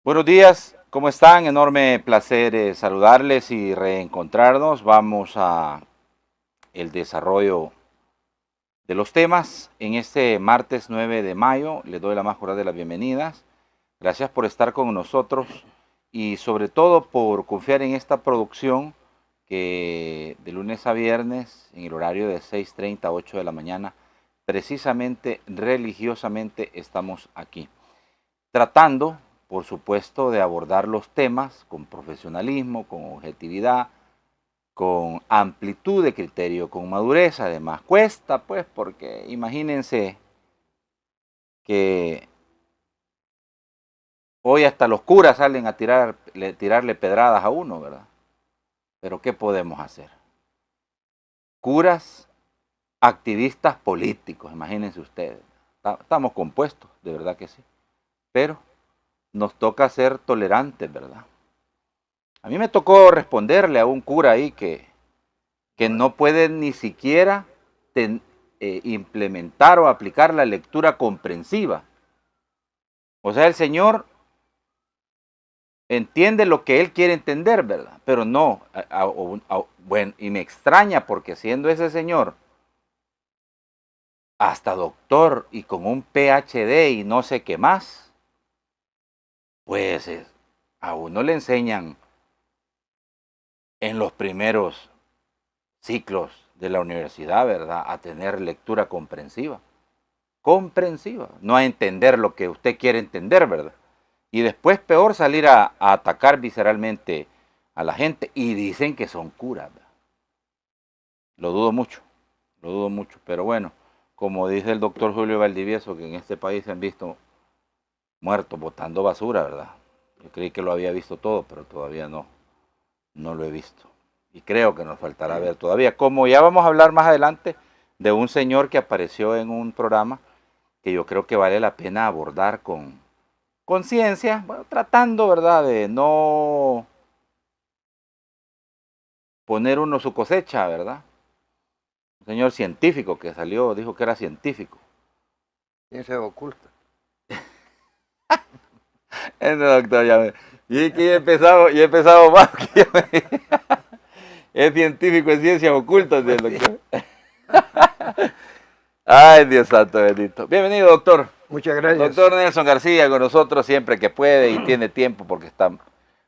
Buenos días, ¿cómo están? Enorme placer saludarles y reencontrarnos. Vamos a el desarrollo de los temas. En este martes 9 de mayo les doy la más cordial de las bienvenidas. Gracias por estar con nosotros y sobre todo por confiar en esta producción que de lunes a viernes en el horario de 6:30 a 8 de la mañana, precisamente religiosamente estamos aquí, tratando por supuesto, de abordar los temas con profesionalismo, con objetividad, con amplitud de criterio, con madurez. Además, cuesta, pues, porque imagínense que hoy hasta los curas salen a tirarle pedradas a uno, ¿verdad? Pero ¿qué podemos hacer? Curas, activistas políticos, imagínense ustedes. Estamos compuestos, de verdad que sí. Pero nos toca ser tolerantes, ¿verdad? A mí me tocó responderle a un cura ahí que no puede ni siquiera implementar o aplicar la lectura comprensiva. O sea, el Señor entiende lo que Él quiere entender, ¿verdad? Pero no, bueno, y me extraña porque siendo ese Señor hasta doctor y con un PhD y no sé qué más, pues a uno le enseñan en los primeros ciclos de la universidad, ¿verdad?, a tener lectura comprensiva. Comprensiva, no a entender lo que usted quiere entender, ¿verdad? Y después peor salir a atacar visceralmente a la gente y dicen que son curas, ¿verdad? Lo dudo mucho, pero bueno, como dice el doctor Julio Valdivieso, que en este país se han visto muertos botando basura, ¿verdad? Yo creí que lo había visto todo, pero todavía no lo he visto. Y creo que nos faltará ver todavía. Como ya vamos a hablar más adelante de un señor que apareció en un programa que yo creo que vale la pena abordar con conciencia, bueno, tratando, ¿verdad?, de no poner uno su cosecha, ¿verdad? Un señor científico que salió, dijo que era científico. Ciencia oculta. Doctor, y que he empezado más. Es científico en ciencias ocultas, el doctor. Ay, Dios santo bendito. Bienvenido, doctor. Muchas gracias. Doctor Nelson García con nosotros siempre que puede y tiene tiempo porque está,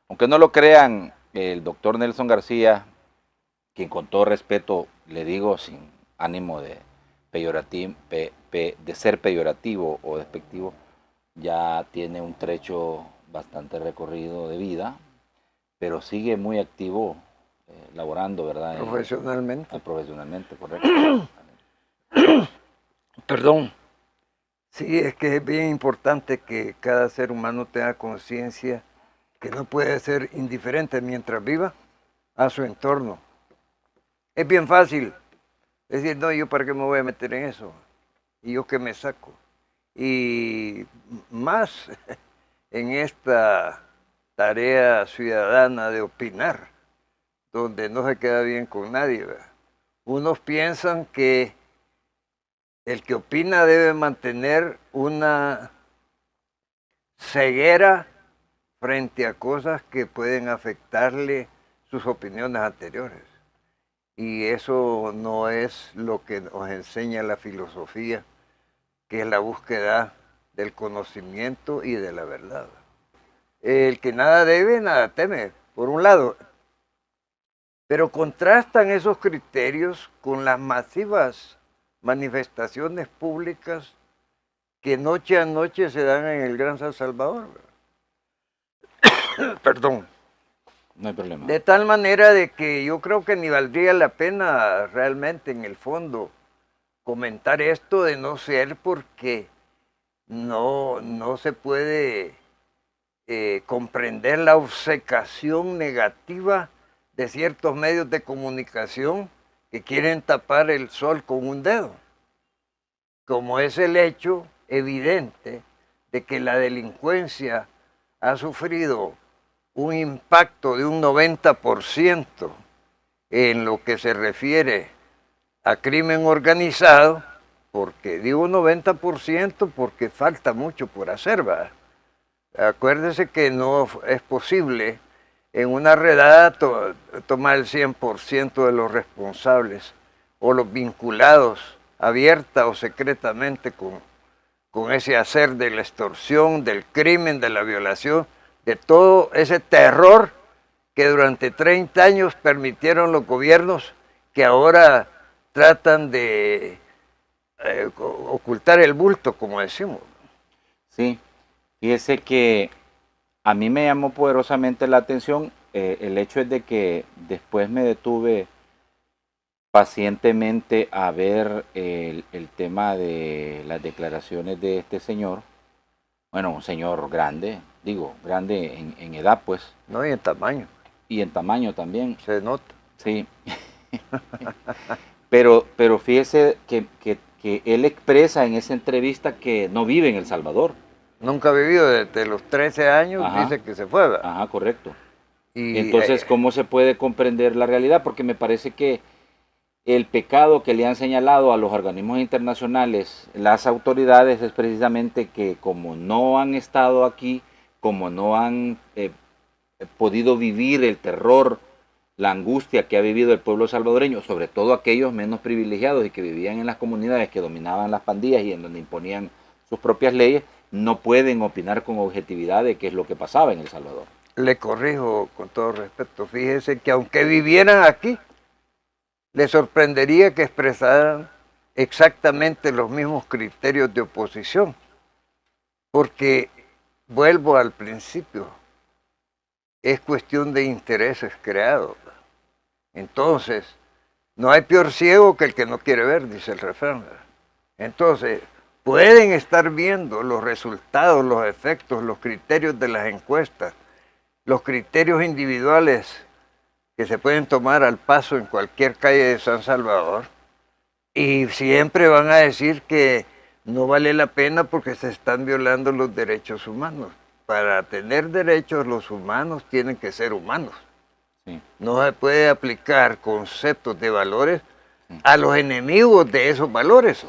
aunque no lo crean, el doctor Nelson García, quien con todo respeto le digo sin ánimo de ser peyorativo o despectivo, ya tiene un trecho bastante recorrido de vida, pero sigue muy activo, laborando, ¿verdad? Profesionalmente. Profesionalmente, correcto. Perdón. Sí, es que es bien importante que cada ser humano tenga conciencia que no puede ser indiferente mientras viva a su entorno. Es bien fácil decir, no, yo para qué me voy a meter en eso, y yo qué me saco. Y más en esta tarea ciudadana de opinar, donde no se queda bien con nadie, ¿verdad? Unos piensan que el que opina debe mantener una ceguera frente a cosas que pueden afectarle sus opiniones anteriores. Y eso no es lo que nos enseña la filosofía, que es la búsqueda del conocimiento y de la verdad. El que nada debe, nada teme, por un lado. Pero contrastan esos criterios con las masivas manifestaciones públicas que noche a noche se dan en el Gran San Salvador. Perdón. No hay problema. De tal manera de que yo creo que ni valdría la pena realmente en el fondo comentar esto, de no ser porque no se puede comprender la obcecación negativa de ciertos medios de comunicación que quieren tapar el sol con un dedo, como es el hecho evidente de que la delincuencia ha sufrido un impacto de un 90% en lo que se refiere a crimen organizado, porque digo 90% porque falta mucho por hacer, ¿verdad? Acuérdese que no es posible en una redada tomar el 100% de los responsables o los vinculados abierta o secretamente con ese hacer de la extorsión, del crimen, de la violación, de todo ese terror que durante 30 años permitieron los gobiernos que ahora tratan de ocultar el bulto, como decimos. Sí, fíjese que a mí me llamó poderosamente la atención el hecho es de que después me detuve pacientemente a ver el tema de las declaraciones de este señor. Bueno, un señor grande, digo, grande en edad, pues. No, y en tamaño. Y en tamaño también. Se nota. Sí. pero fíjese que él expresa en esa entrevista que no vive en El Salvador. Nunca ha vivido desde los 13 años, Ajá. dice que se fue. ¿Verdad? Ajá, correcto. Y, entonces, ¿cómo se puede comprender la realidad? Porque me parece que el pecado que le han señalado a los organismos internacionales, las autoridades, es precisamente que como no han estado aquí, como no han podido vivir el terror, la angustia que ha vivido el pueblo salvadoreño, sobre todo aquellos menos privilegiados y que vivían en las comunidades que dominaban las pandillas y en donde imponían sus propias leyes, no pueden opinar con objetividad de qué es lo que pasaba en El Salvador. Le corrijo con todo respeto, fíjese que aunque vivieran aquí, le sorprendería que expresaran exactamente los mismos criterios de oposición, porque, vuelvo al principio, es cuestión de intereses creados. Entonces, no hay peor ciego que el que no quiere ver, dice el refrán. Entonces, pueden estar viendo los resultados, los efectos, los criterios de las encuestas, los criterios individuales que se pueden tomar al paso en cualquier calle de San Salvador, y siempre van a decir que no vale la pena porque se están violando los derechos humanos. Para tener derechos los humanos tienen que ser humanos. Sí. No se puede aplicar conceptos de valores a los enemigos de esos valores.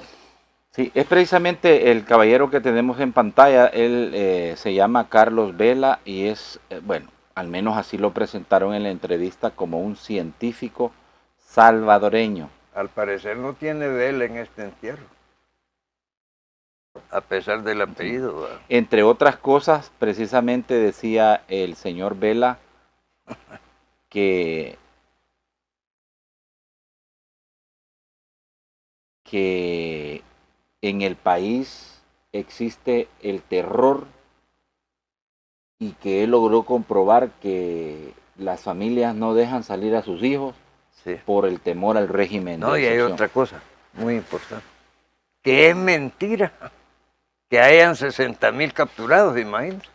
Sí, es precisamente el caballero que tenemos en pantalla. Él se llama Carlos Vela y es, bueno, al menos así lo presentaron en la entrevista, como un científico salvadoreño. Al parecer no tiene vela en este entierro, a pesar del apellido. Sí. Entre otras cosas, precisamente decía el señor Vela que en el país existe el terror y que él logró comprobar que las familias no dejan salir a sus hijos por el temor al régimen. No, y hay otra cosa muy importante, que es mentira que hayan 60,000 capturados, imagínate.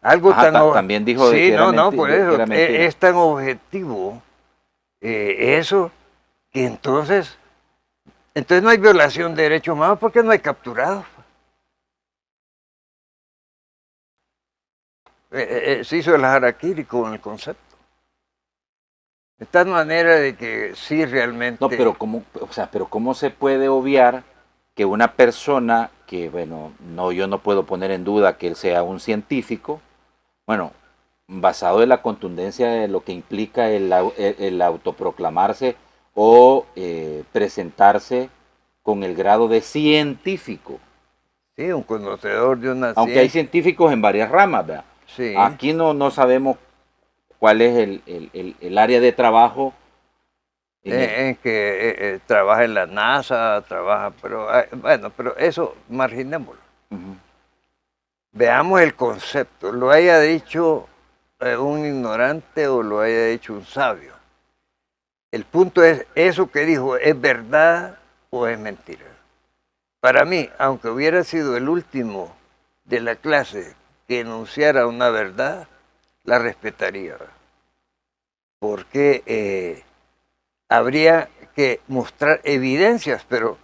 Algo también dijo de que era por eso, es tan objetivo eso, que entonces no hay violación de derechos humanos porque no hay capturados. Se hizo el harakiri con el concepto. De tal manera de que sí realmente... No, pero ¿cómo se puede obviar que una persona que, bueno, yo no puedo poner en duda que él sea un científico, bueno, basado en la contundencia de lo que implica el autoproclamarse o presentarse con el grado de científico? Sí, un conocedor de una Aunque hay científicos en varias ramas, ¿verdad? Sí. Aquí no sabemos cuál es el área de trabajo. En que trabaja en la NASA, pero eso marginémoslo. Veamos el concepto, lo haya dicho un ignorante o lo haya dicho un sabio. El punto es, eso que dijo, ¿es verdad o es mentira? Para mí, aunque hubiera sido el último de la clase que enunciara una verdad, la respetaría. Porque habría que mostrar evidencias, pero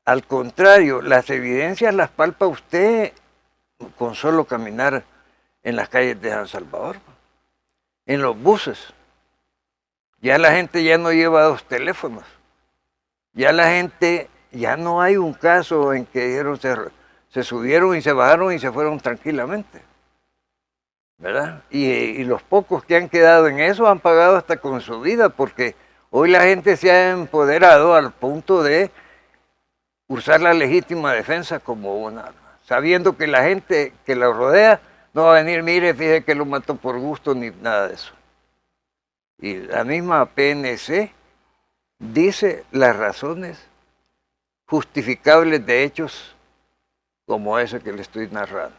al contrario, las evidencias las palpa usted con solo caminar en las calles de San Salvador, en los buses. Ya la gente ya no lleva 2 teléfonos. Ya la gente, ya no hay un caso en que dijeron se subieron y se bajaron y se fueron tranquilamente, ¿verdad? Y los pocos que han quedado en eso han pagado hasta con su vida, porque hoy la gente se ha empoderado al punto de usar la legítima defensa como un arma, sabiendo que la gente que lo rodea no va a venir, mire, fíjese que lo mató por gusto ni nada de eso. Y la misma PNC dice las razones justificables de hechos como ese que le estoy narrando.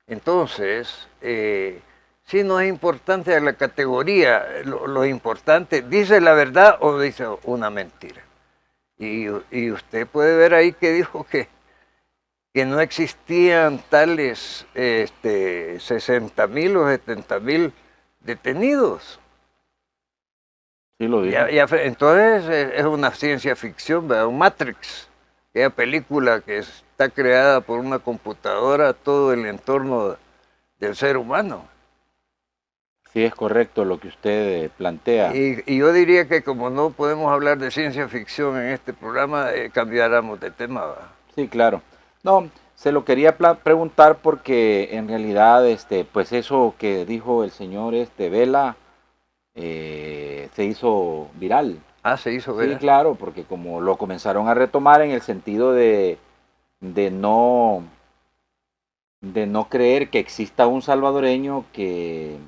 Entonces, sí no es importante la categoría, lo importante, ¿dice la verdad o dice una mentira? Y usted puede ver ahí que dijo que no existían tales 60.000 o 70.000 detenidos. Sí lo dijo. Entonces es una ciencia ficción, ¿verdad? Un Matrix, aquella película que está creada por una computadora, todo el entorno del ser humano. Sí, es correcto lo que usted plantea. Y yo diría que como no podemos hablar de ciencia ficción en este programa, cambiáramos de tema, ¿verdad? Sí, claro. No, se lo quería preguntar porque en realidad, pues eso que dijo el señor Vela se hizo viral. Ah, se hizo, Sí, ¿verdad? claro, porque como lo comenzaron a retomar en el sentido de no creer que exista un salvadoreño que,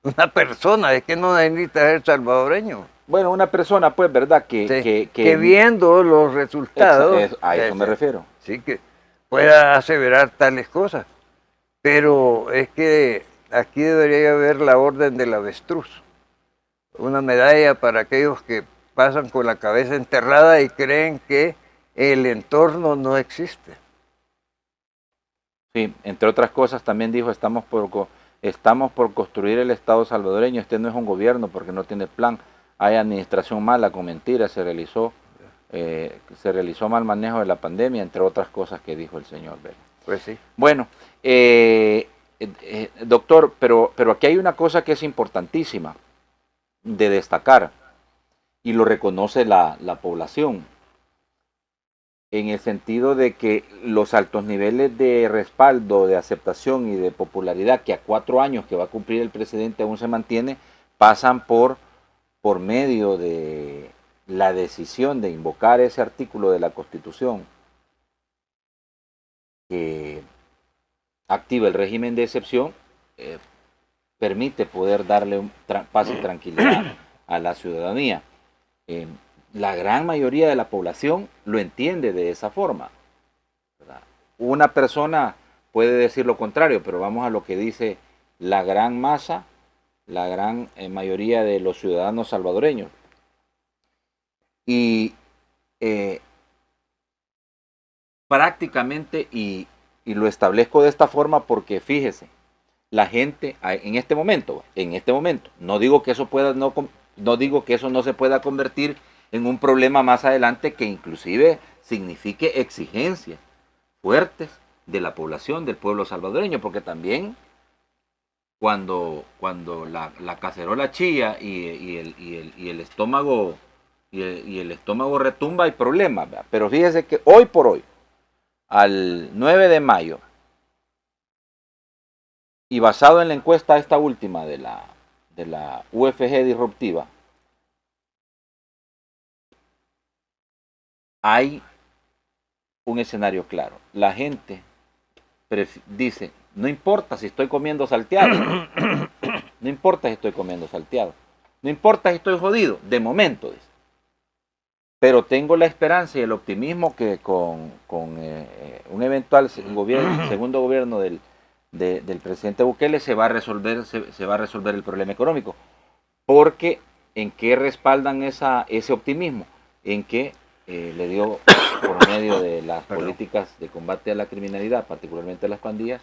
Una persona, es que no necesita ser salvadoreño. bueno, una persona, pues, ¿verdad? Sí, que viendo los resultados, a eso me refiero. sí, que pueda aseverar tales cosas. Pero es que aquí debería haber la orden del avestruz, una medalla para aquellos que pasan con la cabeza enterrada y creen que el entorno no existe. Sí, entre otras cosas también dijo, estamos por construir el Estado salvadoreño, este no es un gobierno porque no tiene plan, hay administración mala con mentiras, se realizó mal manejo de la pandemia, entre otras cosas que dijo el señor Vela. Pues sí. Bueno, doctor, pero aquí hay una cosa que es importantísima de destacar y lo reconoce la población, en el sentido de que los altos niveles de respaldo, de aceptación y de popularidad que a 4 años que va a cumplir el presidente aún se mantiene, pasan por medio de la decisión de invocar ese artículo de la Constitución que activa el régimen de excepción, permite poder darle paz y tranquilidad a la ciudadanía. La gran mayoría de la población lo entiende de esa forma, ¿verdad? Una persona puede decir lo contrario, pero vamos a lo que dice la gran masa, la gran mayoría de los ciudadanos salvadoreños. Y prácticamente, y lo establezco de esta forma porque fíjese, la gente en este momento, no digo que eso no digo que eso no se pueda convertir en un problema más adelante que inclusive signifique exigencias fuertes de la población, del pueblo salvadoreño, porque también cuando la cacerola chilla y el estómago retumba hay problemas, ¿verdad? Pero fíjese que hoy por hoy, al 9 de mayo, y basado en la encuesta esta última de la UFG disruptiva, hay un escenario claro. La gente dice, no importa si estoy comiendo salteado, no importa si estoy comiendo salteado, no importa si estoy jodido, de momento, dice. Pero tengo la esperanza y el optimismo que con un eventual segundo gobierno del presidente Bukele se va a resolver el problema económico. Porque ¿en qué respaldan ese optimismo? En que le dio por medio de las políticas de combate a la criminalidad, particularmente a las pandillas,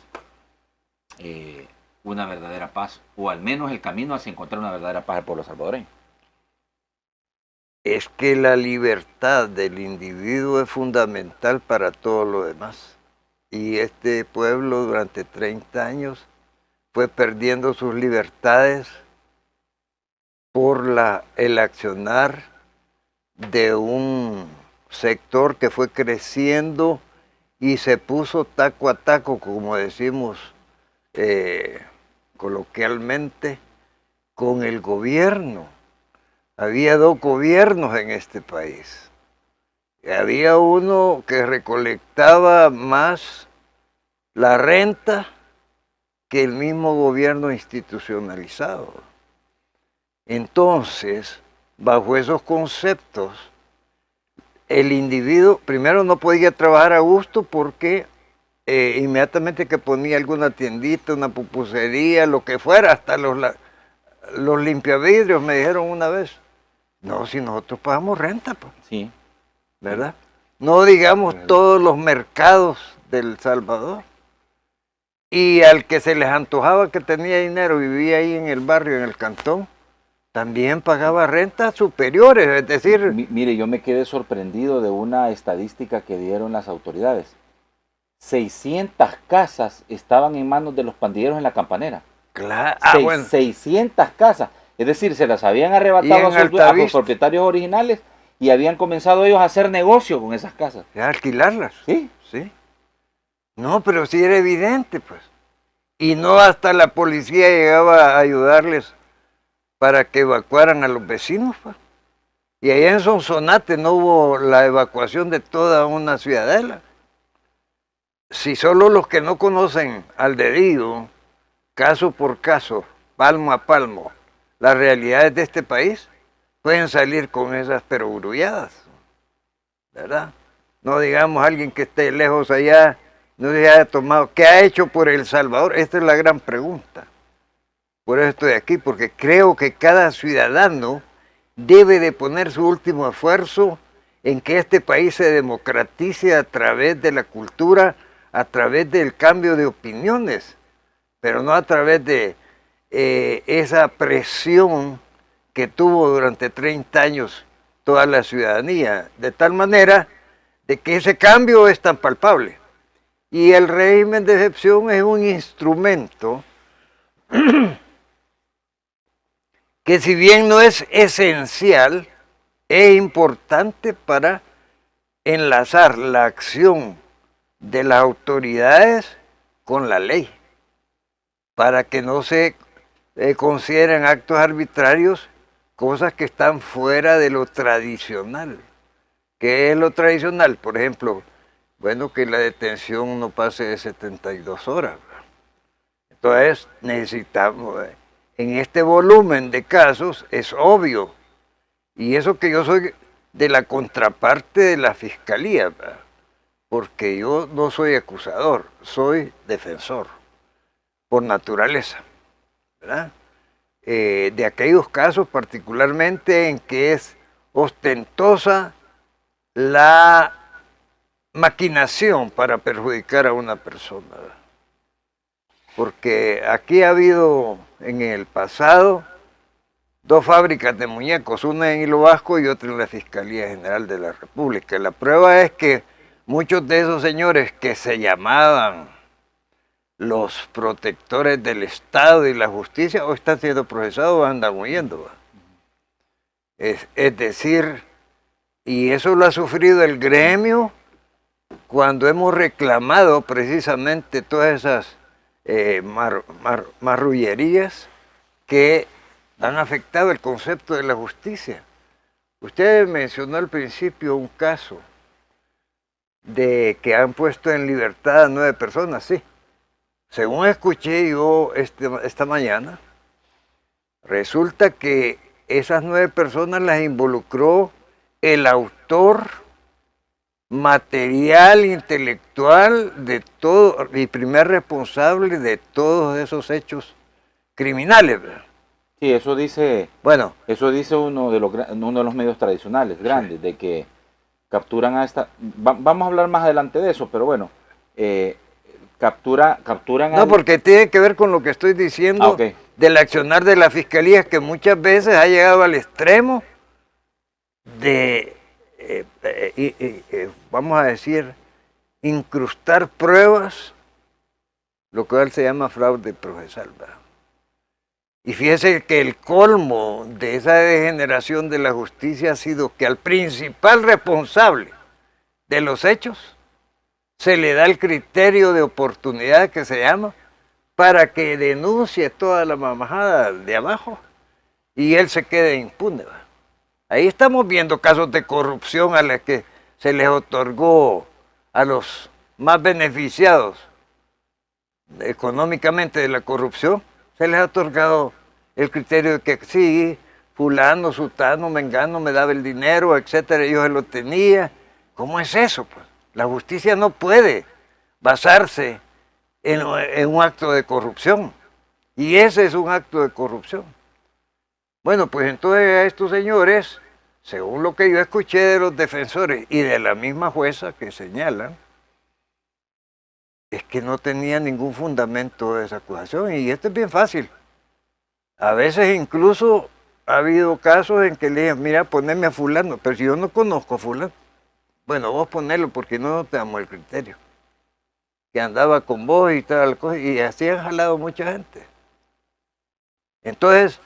una verdadera paz, o al menos el camino hacia encontrar una verdadera paz al pueblo salvadoreño. Es que la libertad del individuo es fundamental para todo lo demás. Y este pueblo durante 30 años fue perdiendo sus libertades por el accionar de un sector que fue creciendo y se puso taco a taco, como decimos coloquialmente, con el gobierno. Había dos gobiernos en este país. Había uno que recolectaba más la renta que el mismo gobierno institucionalizado. Entonces, bajo esos conceptos, el individuo primero no podía trabajar a gusto porque inmediatamente que ponía alguna tiendita, una pupusería, lo que fuera, hasta los limpiavidrios me dijeron una vez, no, si nosotros pagamos renta, pues, Sí. ¿verdad? No digamos todos los mercados del Salvador. Y al que se les antojaba que tenía dinero, vivía ahí en el barrio, en el cantón, también pagaba rentas superiores, es decir... Mire, yo me quedé sorprendido de una estadística que dieron las autoridades. 600 casas estaban en manos de los pandilleros en La Campanera. Claro. 600 casas. Es decir, se las habían arrebatado a sus propietarios originales y habían comenzado ellos a hacer negocio con esas casas. A alquilarlas. Sí. Sí. No, pero sí era evidente, pues. Y no hasta la policía llegaba a ayudarles para que evacuaran a los vecinos, pues. Y allá en Sonsonate no hubo la evacuación de toda una ciudadela. Si solo los que no conocen al dedillo, caso por caso, palmo a palmo, las realidades de este país, pueden salir con esas perogrulladas, ¿verdad? No digamos alguien que esté lejos allá, no se haya tomado, ¿qué ha hecho por El Salvador? Esta es la gran pregunta. Por eso estoy aquí, porque creo que cada ciudadano debe de poner su último esfuerzo en que este país se democratice a través de la cultura, a través del cambio de opiniones, pero no a través de esa presión que tuvo durante 30 años toda la ciudadanía, de tal manera de que ese cambio es tan palpable. Y el régimen de excepción es un instrumento que, si bien no es esencial, es importante para enlazar la acción de las autoridades con la ley, para que no se consideren actos arbitrarios cosas que están fuera de lo tradicional. ¿Qué es lo tradicional? Por ejemplo, bueno, que la detención no pase de 72 horas. Entonces necesitamos, en este volumen de casos, es obvio, y eso que yo soy de la contraparte de la fiscalía, ¿verdad? Porque yo no soy acusador, soy defensor, por naturaleza, ¿verdad? De aquellos casos particularmente en que es ostentosa la maquinación para perjudicar a una persona, ¿verdad? Porque aquí ha habido en el pasado 2 fábricas de muñecos, una en Hilo Vasco y otra en la Fiscalía General de la República. La prueba es que muchos de esos señores que se llamaban los protectores del Estado y la justicia o están siendo procesados o andan huyendo. Es decir, y eso lo ha sufrido el gremio cuando hemos reclamado precisamente todas esas marrullerías que han afectado el concepto de la justicia. Usted mencionó al principio un caso de que han puesto en libertad a 9 personas, sí. Según escuché yo esta mañana, resulta que esas 9 personas las involucró el autor material, intelectual de todo, y primer responsable de todos esos hechos criminales, ¿verdad? Sí, eso dice, bueno, eso dice uno de los medios tradicionales grandes, sí, de que capturan a esta... vamos a hablar más adelante de eso, pero bueno, capturan no, porque tiene que ver con lo que estoy diciendo, okay, del accionar de la Fiscalía, que muchas veces ha llegado al extremo de, vamos a decir, incrustar pruebas, lo cual se llama fraude procesal, ¿verdad? Y fíjese que el colmo de esa degeneración de la justicia ha sido que al principal responsable de los hechos se le da el criterio de oportunidad que se llama para que denuncie toda la mamajada de abajo y él se quede impune. ¿Va? Ahí estamos viendo casos de corrupción a los que se les otorgó a los más beneficiados económicamente de la corrupción, se les ha otorgado el criterio de que sí, fulano, sutano, mengano me daba el dinero, etcétera, yo se lo tenía. ¿Cómo es eso? Pues la justicia no puede basarse en un acto de corrupción. Y ese es un acto de corrupción. Bueno, pues entonces a estos señores, según lo que yo escuché de los defensores y de la misma jueza que señalan, es que no tenía ningún fundamento de esa acusación. Y esto es bien fácil. A veces incluso ha habido casos en que le dicen, mira, poneme a fulano, pero si yo no conozco a fulano, bueno, vos ponelo porque no te damos el criterio. Que andaba con vos y tal cosa, y así han jalado mucha gente. Entonces,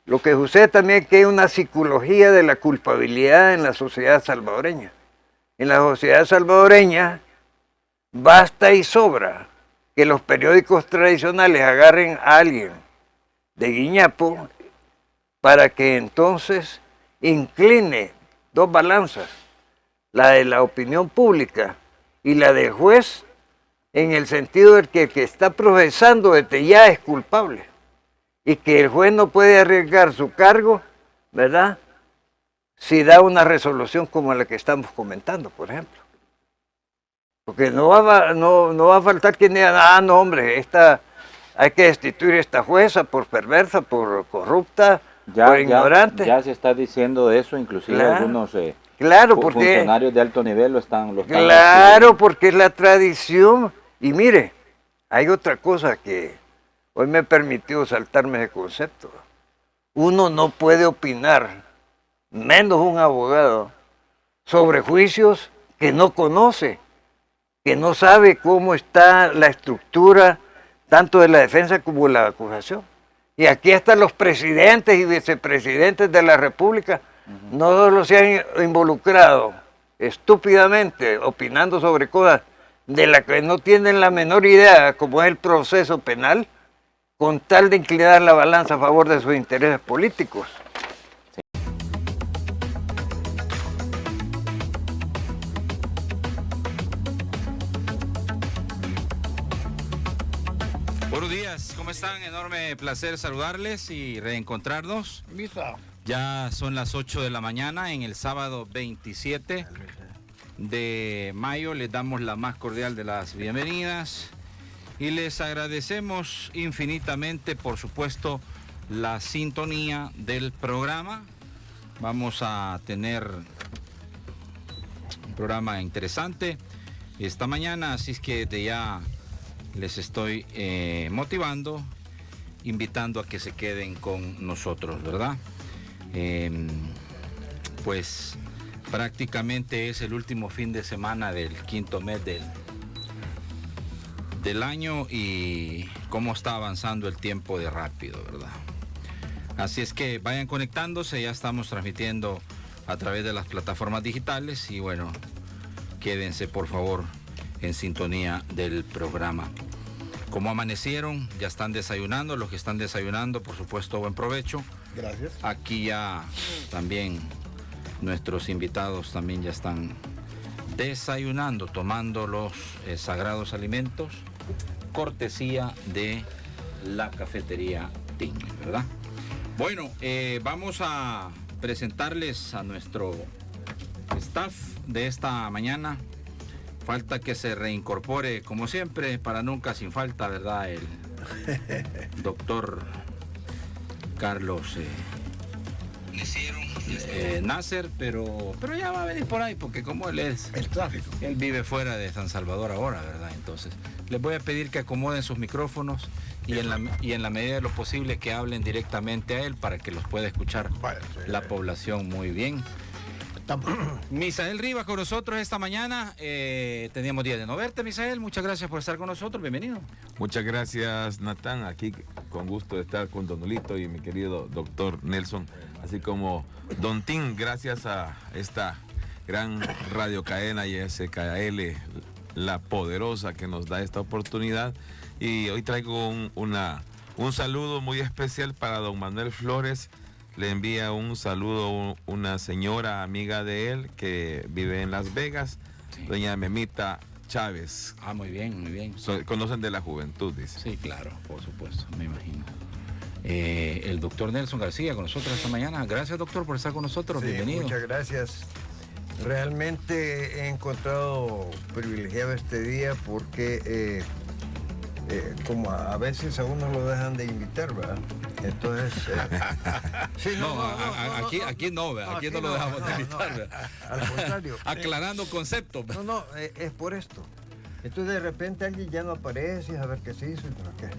lo que sucede también es que hay una psicología de la culpabilidad en la sociedad salvadoreña. En la sociedad salvadoreña basta y sobra que los periódicos tradicionales agarren a alguien de guiñapo para que entonces incline dos balanzas, la de la opinión pública y la del juez, en el sentido de que el que está procesando desde ya es culpable y que el juez no puede arriesgar su cargo, ¿verdad?, si da una resolución como la que estamos comentando, por ejemplo. Porque no va a faltar quien diga, no hombre, hay que destituir a esta jueza por perversa, por corrupta, por ignorante. Ya se está diciendo de eso, inclusive algunos funcionarios de alto nivel lo están Claro, porque es la tradición. Y mire, hay otra cosa que hoy me permitió saltarme ese concepto. Uno no puede opinar, menos un abogado, sobre juicios que no conoce, que no sabe cómo está la estructura tanto de la defensa como de la acusación. Y aquí están los presidentes y vicepresidentes de la República, no solo se han involucrado estúpidamente opinando sobre cosas de las que no tienen la menor idea, como es el proceso penal, con tal de inclinar la balanza a favor de sus intereses políticos. Buenos días, ¿cómo están? Enorme placer saludarles y reencontrarnos. Ya son las 8 de la mañana en el sábado 27 de mayo. Les damos la más cordial de las bienvenidas y les agradecemos infinitamente, por supuesto, la sintonía del programa. Vamos a tener un programa interesante esta mañana, así es que de ya les estoy motivando, invitando a que se queden con nosotros, ¿verdad? Pues prácticamente es el último fin de semana del quinto mes del año y cómo está avanzando el tiempo de rápido, ¿verdad? Así es que vayan conectándose, ya estamos transmitiendo a través de las plataformas digitales y bueno, quédense por favor en sintonía del programa. ¿Cómo amanecieron? ¿Ya están desayunando? Los que están desayunando, por supuesto, buen provecho. Gracias. Aquí ya también nuestros invitados también ya están desayunando, tomando los sagrados alimentos, cortesía de la cafetería Ting, ¿verdad? Bueno, vamos a presentarles a nuestro staff de esta mañana. Falta que se reincorpore, como siempre, para nunca sin falta, ¿verdad? El doctor Carlos Nasser, pero ya va a venir por ahí, porque como él es... El tráfico. Él vive fuera de San Salvador ahora, ¿verdad? Entonces, les voy a pedir que acomoden sus micrófonos y en la medida de lo posible que hablen directamente a él para que los pueda escuchar la población muy bien. Misael Rivas con nosotros esta mañana. Teníamos día de no verte, Misael. Muchas gracias por estar con nosotros. Bienvenido. Muchas gracias, Natán. Aquí con gusto de estar con Don Nolito y mi querido doctor Nelson, así como Don Tim, gracias a esta gran radio cadena y SKL la poderosa que nos da esta oportunidad. Y hoy traigo un saludo muy especial para don Manuel Flores. Le envía un saludo una señora amiga de él que vive en Las Vegas, sí. Doña Memita Chávez. Ah, muy bien, muy bien. Conocen de la juventud, dice. Sí, claro, por supuesto, me imagino. El doctor Nelson García con nosotros esta mañana. Gracias, doctor, por estar con nosotros. Sí, bienvenido. Muchas gracias. Realmente he encontrado privilegiado este día porque como a veces a uno lo dejan de invitar, ¿verdad? Entonces... sí, aquí no lo dejamos de invitar, ¿verdad? Al contrario. Aclarando conceptos. No, es por esto. Entonces de repente alguien ya no aparece, a ver qué se hizo y por qué.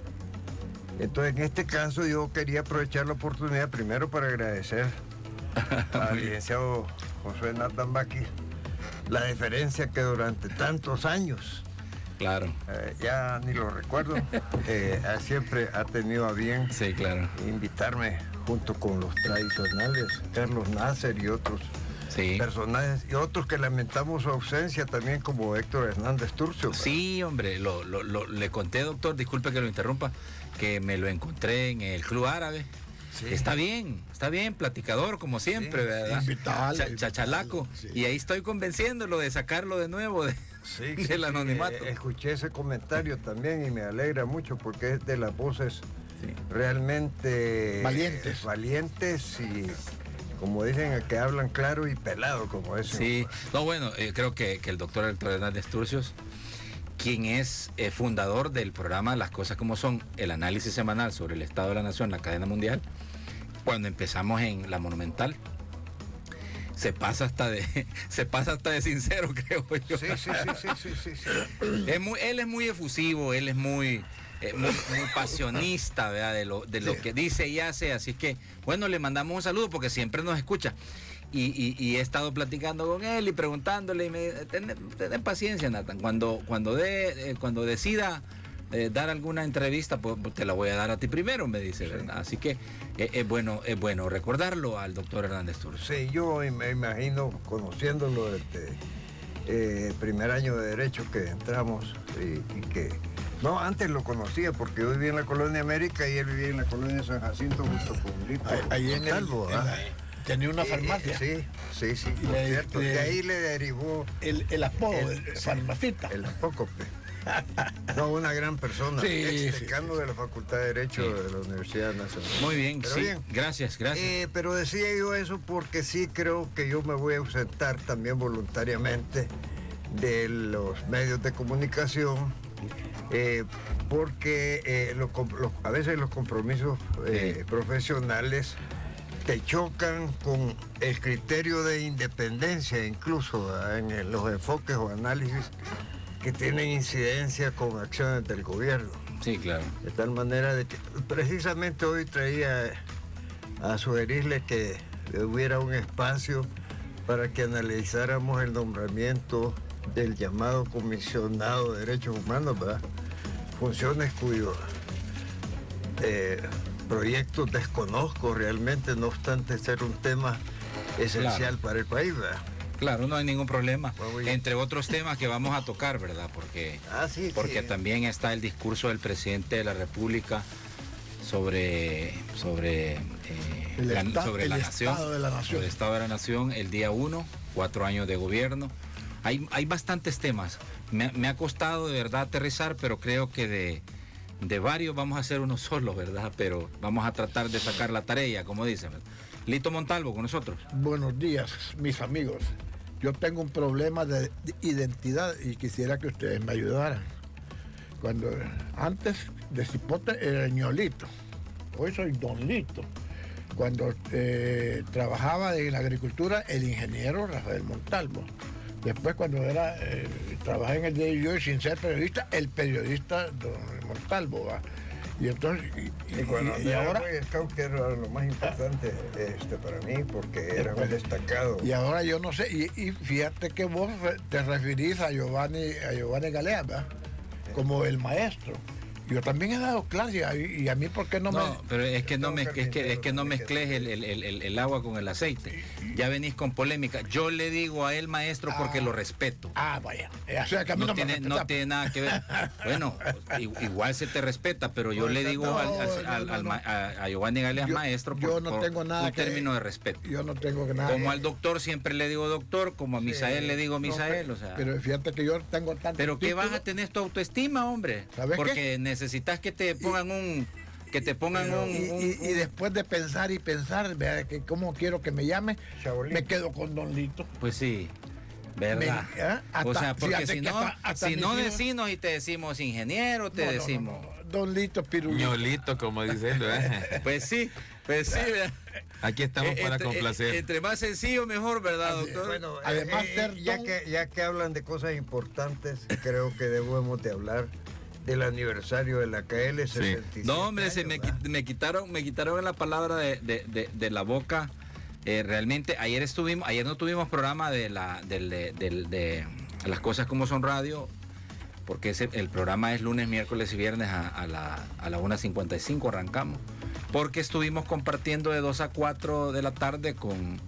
Entonces en este caso yo quería aprovechar la oportunidad primero para agradecer al licenciado Josué Nathan Baki la deferencia que durante tantos años, claro, ya ni lo recuerdo, siempre ha tenido a bien, sí, claro, invitarme junto con los tradicionales, Carlos Nasser y otros, sí, personajes, y otros que lamentamos su ausencia también, como Héctor Hernández Turcio. Sí, hombre, le conté, doctor, disculpe que lo interrumpa, que me lo encontré en el Club Árabe. Sí. Está bien, platicador como siempre, sí, ¿verdad? Chachalaco. Sí. Y ahí estoy convenciéndolo de sacarlo de nuevo del anonimato. Escuché ese comentario también y me alegra mucho porque es de las voces realmente valientes y, como dicen, que hablan claro y pelado, como es. Sí, no, bueno, creo que el doctor Héctor Hernández Turcios, quien es fundador del programa Las Cosas Como Son, el análisis semanal sobre el Estado de la Nación, la cadena mundial, cuando empezamos en la Monumental, se pasa hasta de sincero, creo yo. Sí. Él es muy efusivo, él es muy pasionista, ¿verdad? de lo que dice y hace, así que, bueno, le mandamos un saludo porque siempre nos escucha. Y he estado platicando con él y preguntándole, y me ten paciencia, Nathan, cuando decida dar alguna entrevista, pues te la voy a dar a ti primero, me dice, ¿verdad? Así que es bueno recordarlo al doctor Hernández Turcios. Sí, yo me imagino, conociéndolo desde el primer año de Derecho que entramos y que... No, antes lo conocía porque yo vivía en la Colonia América y él vivía en la Colonia San Jacinto junto con Lito. Ahí en Montalvo, tenía una farmacia. Sí, por cierto. De ahí le derivó el apodo, el farmacita. El apócope. No, una gran persona, ex decano de la Facultad de Derecho de la Universidad Nacional. Muy bien, bien. Gracias. Pero decía yo eso porque sí creo que yo me voy a ausentar también voluntariamente de los medios de comunicación, porque a veces los compromisos profesionales te chocan con el criterio de independencia, incluso en los enfoques o análisis que tienen incidencia con acciones del gobierno. Sí, claro. De tal manera de que precisamente hoy traía a sugerirle que hubiera un espacio para que analizáramos el nombramiento del llamado comisionado de derechos humanos, ¿verdad? Funciones cuyos proyectos desconozco realmente, no obstante ser un tema esencial para el país, ¿verdad? Claro, no hay ningún problema. Entre otros temas que vamos a tocar, ¿verdad? Porque también está el discurso del presidente de la República sobre el estado de la nación, el día 1, 4 años de gobierno. Hay bastantes temas. Me ha costado de verdad aterrizar, pero creo que de varios vamos a hacer uno solo, ¿verdad? Pero vamos a tratar de sacar la tarea, como dicen. Lito Montalvo con nosotros. Buenos días, mis amigos. Yo tengo un problema de identidad y quisiera que ustedes me ayudaran. Cuando antes de cipote era ñolito, hoy soy don Lito. Cuando trabajaba en la agricultura, el ingeniero Rafael Montalvo. Después cuando trabajé en el diario y sin ser periodista, el periodista don Montalvo, ¿va? Y entonces, y ahora que era lo más importante para mí, porque era un destacado. Y ahora yo no sé, y fíjate que vos te referís a Giovanni Galea, ¿verdad? Como el maestro. Yo también he dado clase y a mí, ¿por qué no me...? No, pero es que no mezcles el agua con el aceite. Ya venís con polémica. Yo le digo a él maestro porque lo respeto. Vaya. O sea, que a mí No tiene nada que ver. Bueno, igual se te respeta, pero yo le digo a Giovanni Galeas maestro por un término de respeto. Yo no tengo nada. Como al doctor siempre le digo doctor, como a Misael le digo Misael, o sea. Pero fíjate que yo tengo tanto. Pero ¿qué vas a tener tu autoestima, hombre? ¿Sabes porque qué? Necesitas que te pongan y después de pensar y pensar, vea que cómo quiero que me llame, me quedo con Don Lito. Pues sí, verdad. O sea, porque si no decimos y te decimos ingeniero, te decimos Don Lito Pirulito. Ñolito, como dice él, Pues sí, aquí estamos para complacer. Entre más sencillo mejor, ¿verdad, doctor? Bueno, además ya que hablan de cosas importantes, creo que debemos de hablar del aniversario de la KL 67. No, hombre, me quitaron la palabra de la boca. Realmente ayer no tuvimos programa de las cosas como son radio, porque el programa es lunes, miércoles y viernes a la 1:55 arrancamos, porque estuvimos compartiendo de 2 a 4 de la tarde con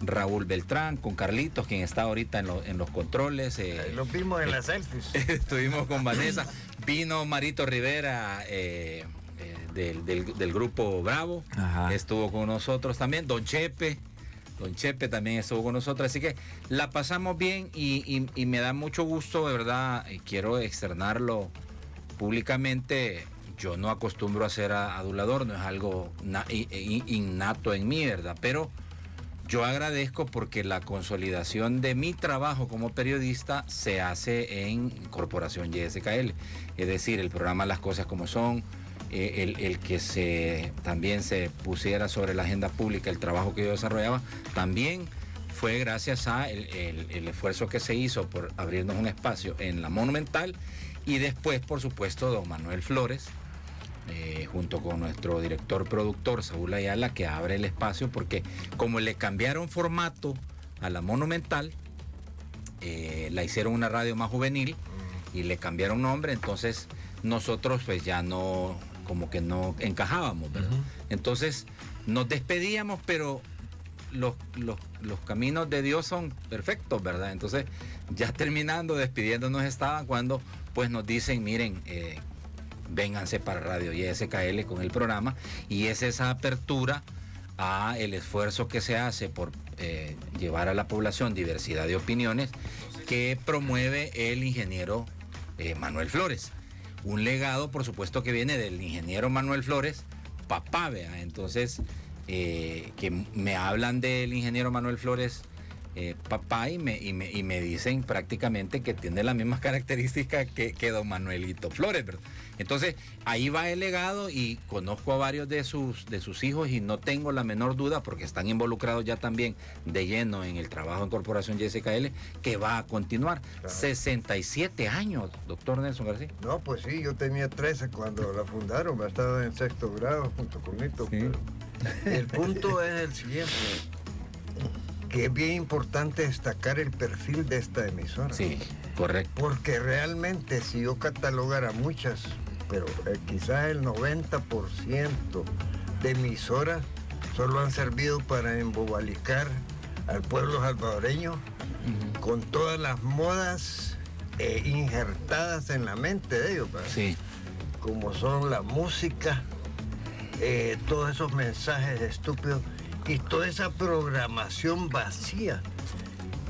Raúl Beltrán, con Carlitos, quien está ahorita en los controles. Los vimos en las selfies. Estuvimos con Vanessa, vino Marito Rivera del grupo Bravo. Ajá. Estuvo con nosotros también, Don Chepe también estuvo con nosotros, así que la pasamos bien y me da mucho gusto, de verdad, y quiero externarlo públicamente. Yo no acostumbro a ser adulador, no es algo innato en mí, ¿verdad? Pero yo agradezco porque la consolidación de mi trabajo como periodista se hace en Corporación YSKL, es decir, el programa Las Cosas Como Son, el que también se pusiera sobre la agenda pública el trabajo que yo desarrollaba, también fue gracias a el esfuerzo que se hizo por abrirnos un espacio en la Monumental, y después, por supuesto, don Manuel Flores, junto con nuestro director productor Saúl Ayala, que abre el espacio, porque como le cambiaron formato a la Monumental, la hicieron una radio más juvenil y le cambiaron nombre, entonces nosotros pues ya no, como que no encajábamos, ¿verdad? Entonces nos despedíamos, pero los caminos de Dios son perfectos, ¿verdad? Entonces ya terminando, despidiéndonos estaban cuando pues nos dicen, miren, vénganse para Radio YSKL con el programa, y es esa apertura a el esfuerzo que se hace por llevar a la población diversidad de opiniones que promueve el ingeniero Manuel Flores. Un legado, por supuesto, que viene del ingeniero Manuel Flores, papá, vea. Entonces, que me hablan del ingeniero Manuel Flores, papá, y me dicen prácticamente que tiene las mismas características que don Manuelito Flores, ¿verdad? Entonces, ahí va el legado, y conozco a varios de sus hijos y no tengo la menor duda, porque están involucrados ya también de lleno en el trabajo en Corporación YSKL, que va a continuar. Claro. 67 años, doctor Nelson García. No, pues sí, yo tenía 13 cuando la fundaron, estaba en 6º grado junto con Nito. Sí. El punto es el siguiente, que es bien importante destacar el perfil de esta emisora. Sí, correcto. Porque realmente, si yo catalogara muchas, pero quizás el 90% de emisoras solo han servido para embobalicar al pueblo salvadoreño con todas las modas injertadas en la mente de ellos, ¿verdad? Sí. Como son la música, todos esos mensajes estúpidos y toda esa programación vacía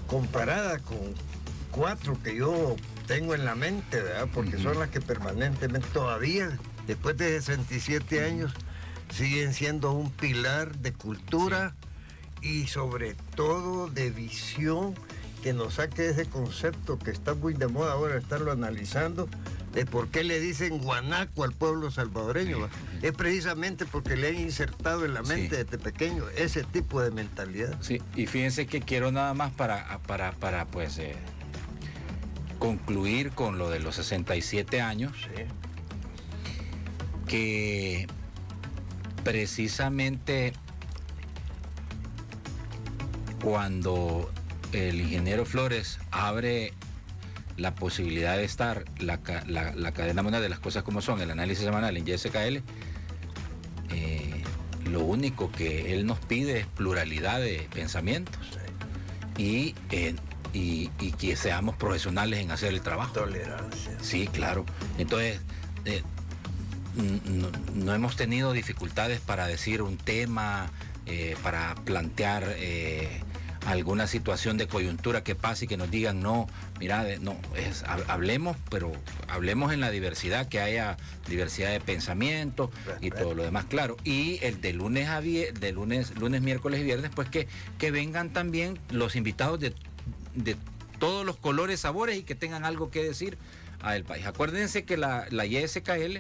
comparada con 4 que yo tengo en la mente, ¿verdad? Porque son las que permanentemente todavía, después de 67 años, siguen siendo un pilar de cultura y sobre todo de visión, que nos saque ese concepto que está muy de moda ahora estarlo analizando, de por qué le dicen guanaco al pueblo salvadoreño. Es precisamente porque le han insertado en la mente desde pequeño ese tipo de mentalidad. Sí, y fíjense que quiero nada más para pues concluir con lo de los 67 años, que precisamente cuando el ingeniero Flores abre la posibilidad de estar la cadena mundial de las cosas como son, el análisis semanal en YSKL, lo único que él nos pide es pluralidad de pensamientos y que seamos profesionales en hacer el trabajo. Tolerancia. Sí, claro. Entonces, no hemos tenido dificultades para decir un tema, para plantear alguna situación de coyuntura que pase y que nos digan no, mira, no, hablemos, pero hablemos en la diversidad, que haya diversidad de pensamiento y todo lo demás, claro. Y el de lunes a lunes, miércoles y viernes, pues que vengan también los invitados de todos los colores, sabores y que tengan algo que decir al país. Acuérdense que la YSKL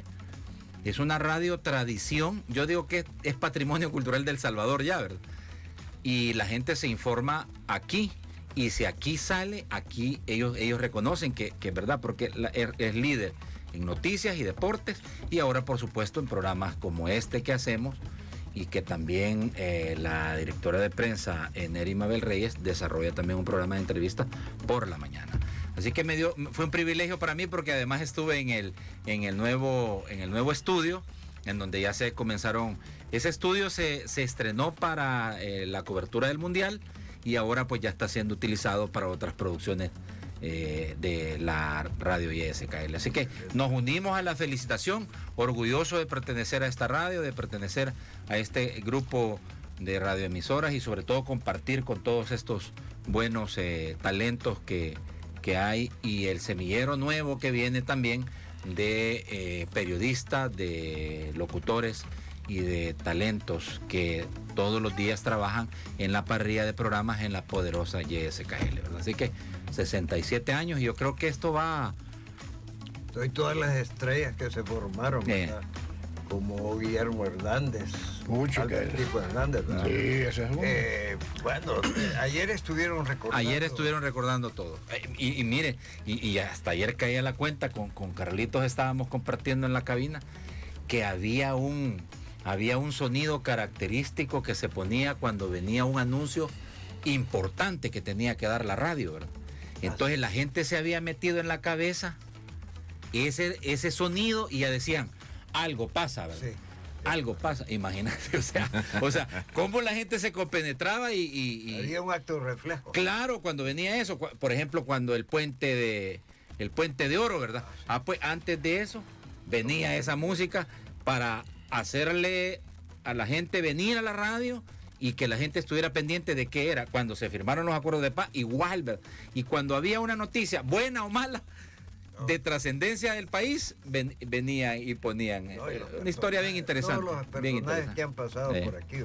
es una radio tradición, yo digo que es patrimonio cultural del Salvador ya, ¿verdad? Y la gente se informa aquí, y si aquí sale, aquí ellos reconocen que es verdad, porque es líder en noticias y deportes, y ahora por supuesto en programas como este que hacemos, y que también la directora de prensa, Neri Mabel Reyes, desarrolla también un programa de entrevistas por la mañana. Así que fue un privilegio para mí, porque además estuve en el nuevo estudio, en donde ya se comenzaron. Ese estudio se estrenó para la cobertura del Mundial, y ahora pues ya está siendo utilizado para otras producciones de la radio YSKL. Así que nos unimos a la felicitación, orgulloso de pertenecer a esta radio, de pertenecer a este grupo de radioemisoras, y sobre todo compartir con todos estos buenos talentos que hay, y el semillero nuevo que viene también de periodistas, de locutores y de talentos que todos los días trabajan en la parrilla de programas en la poderosa YSKL, ¿verdad? Así que 67 años, y yo creo que esto va... Y todas las estrellas que se formaron, ¿verdad? Como Guillermo Hernández. Mucho que Tipo Hernández, ¿verdad? Sí, ese es uno. Bueno, ayer estuvieron recordando. Ayer estuvieron recordando todo. Y mire, y hasta ayer caía la cuenta, con Carlitos estábamos compartiendo en la cabina, que había un sonido característico que se ponía cuando venía un anuncio importante que tenía que dar la radio, ¿verdad? Entonces la gente se había metido en la cabeza ese sonido, y ya decían, algo pasa, ¿verdad? Sí. Algo pasa, imagínate, o sea, cómo la gente se compenetraba y había un acto reflejo. Claro, cuando venía eso, por ejemplo, cuando el puente de Oro, ¿verdad? Pues antes de eso venía esa música para hacerle a la gente venir a la radio, y que la gente estuviera pendiente de qué era. Cuando se firmaron los acuerdos de paz, igual, ¿verdad? Y cuando había una noticia, buena o mala, de trascendencia del país, venía y ponían una historia bien interesante. Todos los personajes que han pasado por aquí,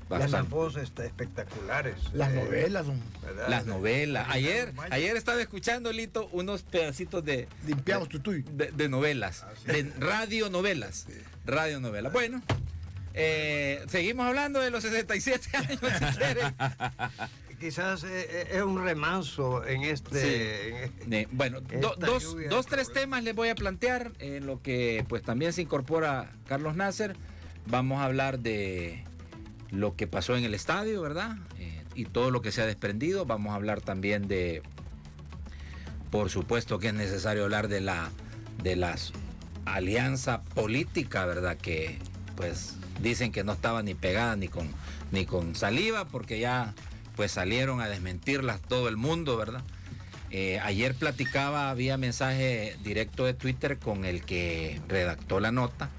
¿verdad? Las voces espectaculares. Las novelas, ¿verdad? Las novelas. Ayer estaba escuchando, Lito, unos pedacitos de... Limpiamos tutuy. De novelas, de radionovelas. Radionovelas. Bueno, seguimos hablando de los 67 años, si quieren. Quizás es un remanso en este... Sí. Bueno, tres temas les voy a plantear, en lo que pues también se incorpora Carlos Nasser. Vamos a hablar de lo que pasó en el estadio, ¿verdad? Y todo lo que se ha desprendido. Vamos a hablar también de, por supuesto que es necesario hablar de las alianza política, ¿verdad? Que pues dicen que no estaba ni pegada ni con saliva, porque ya pues salieron a desmentirlas todo el mundo, ¿verdad? Ayer platicaba, había mensaje directo de Twitter con el que redactó la nota,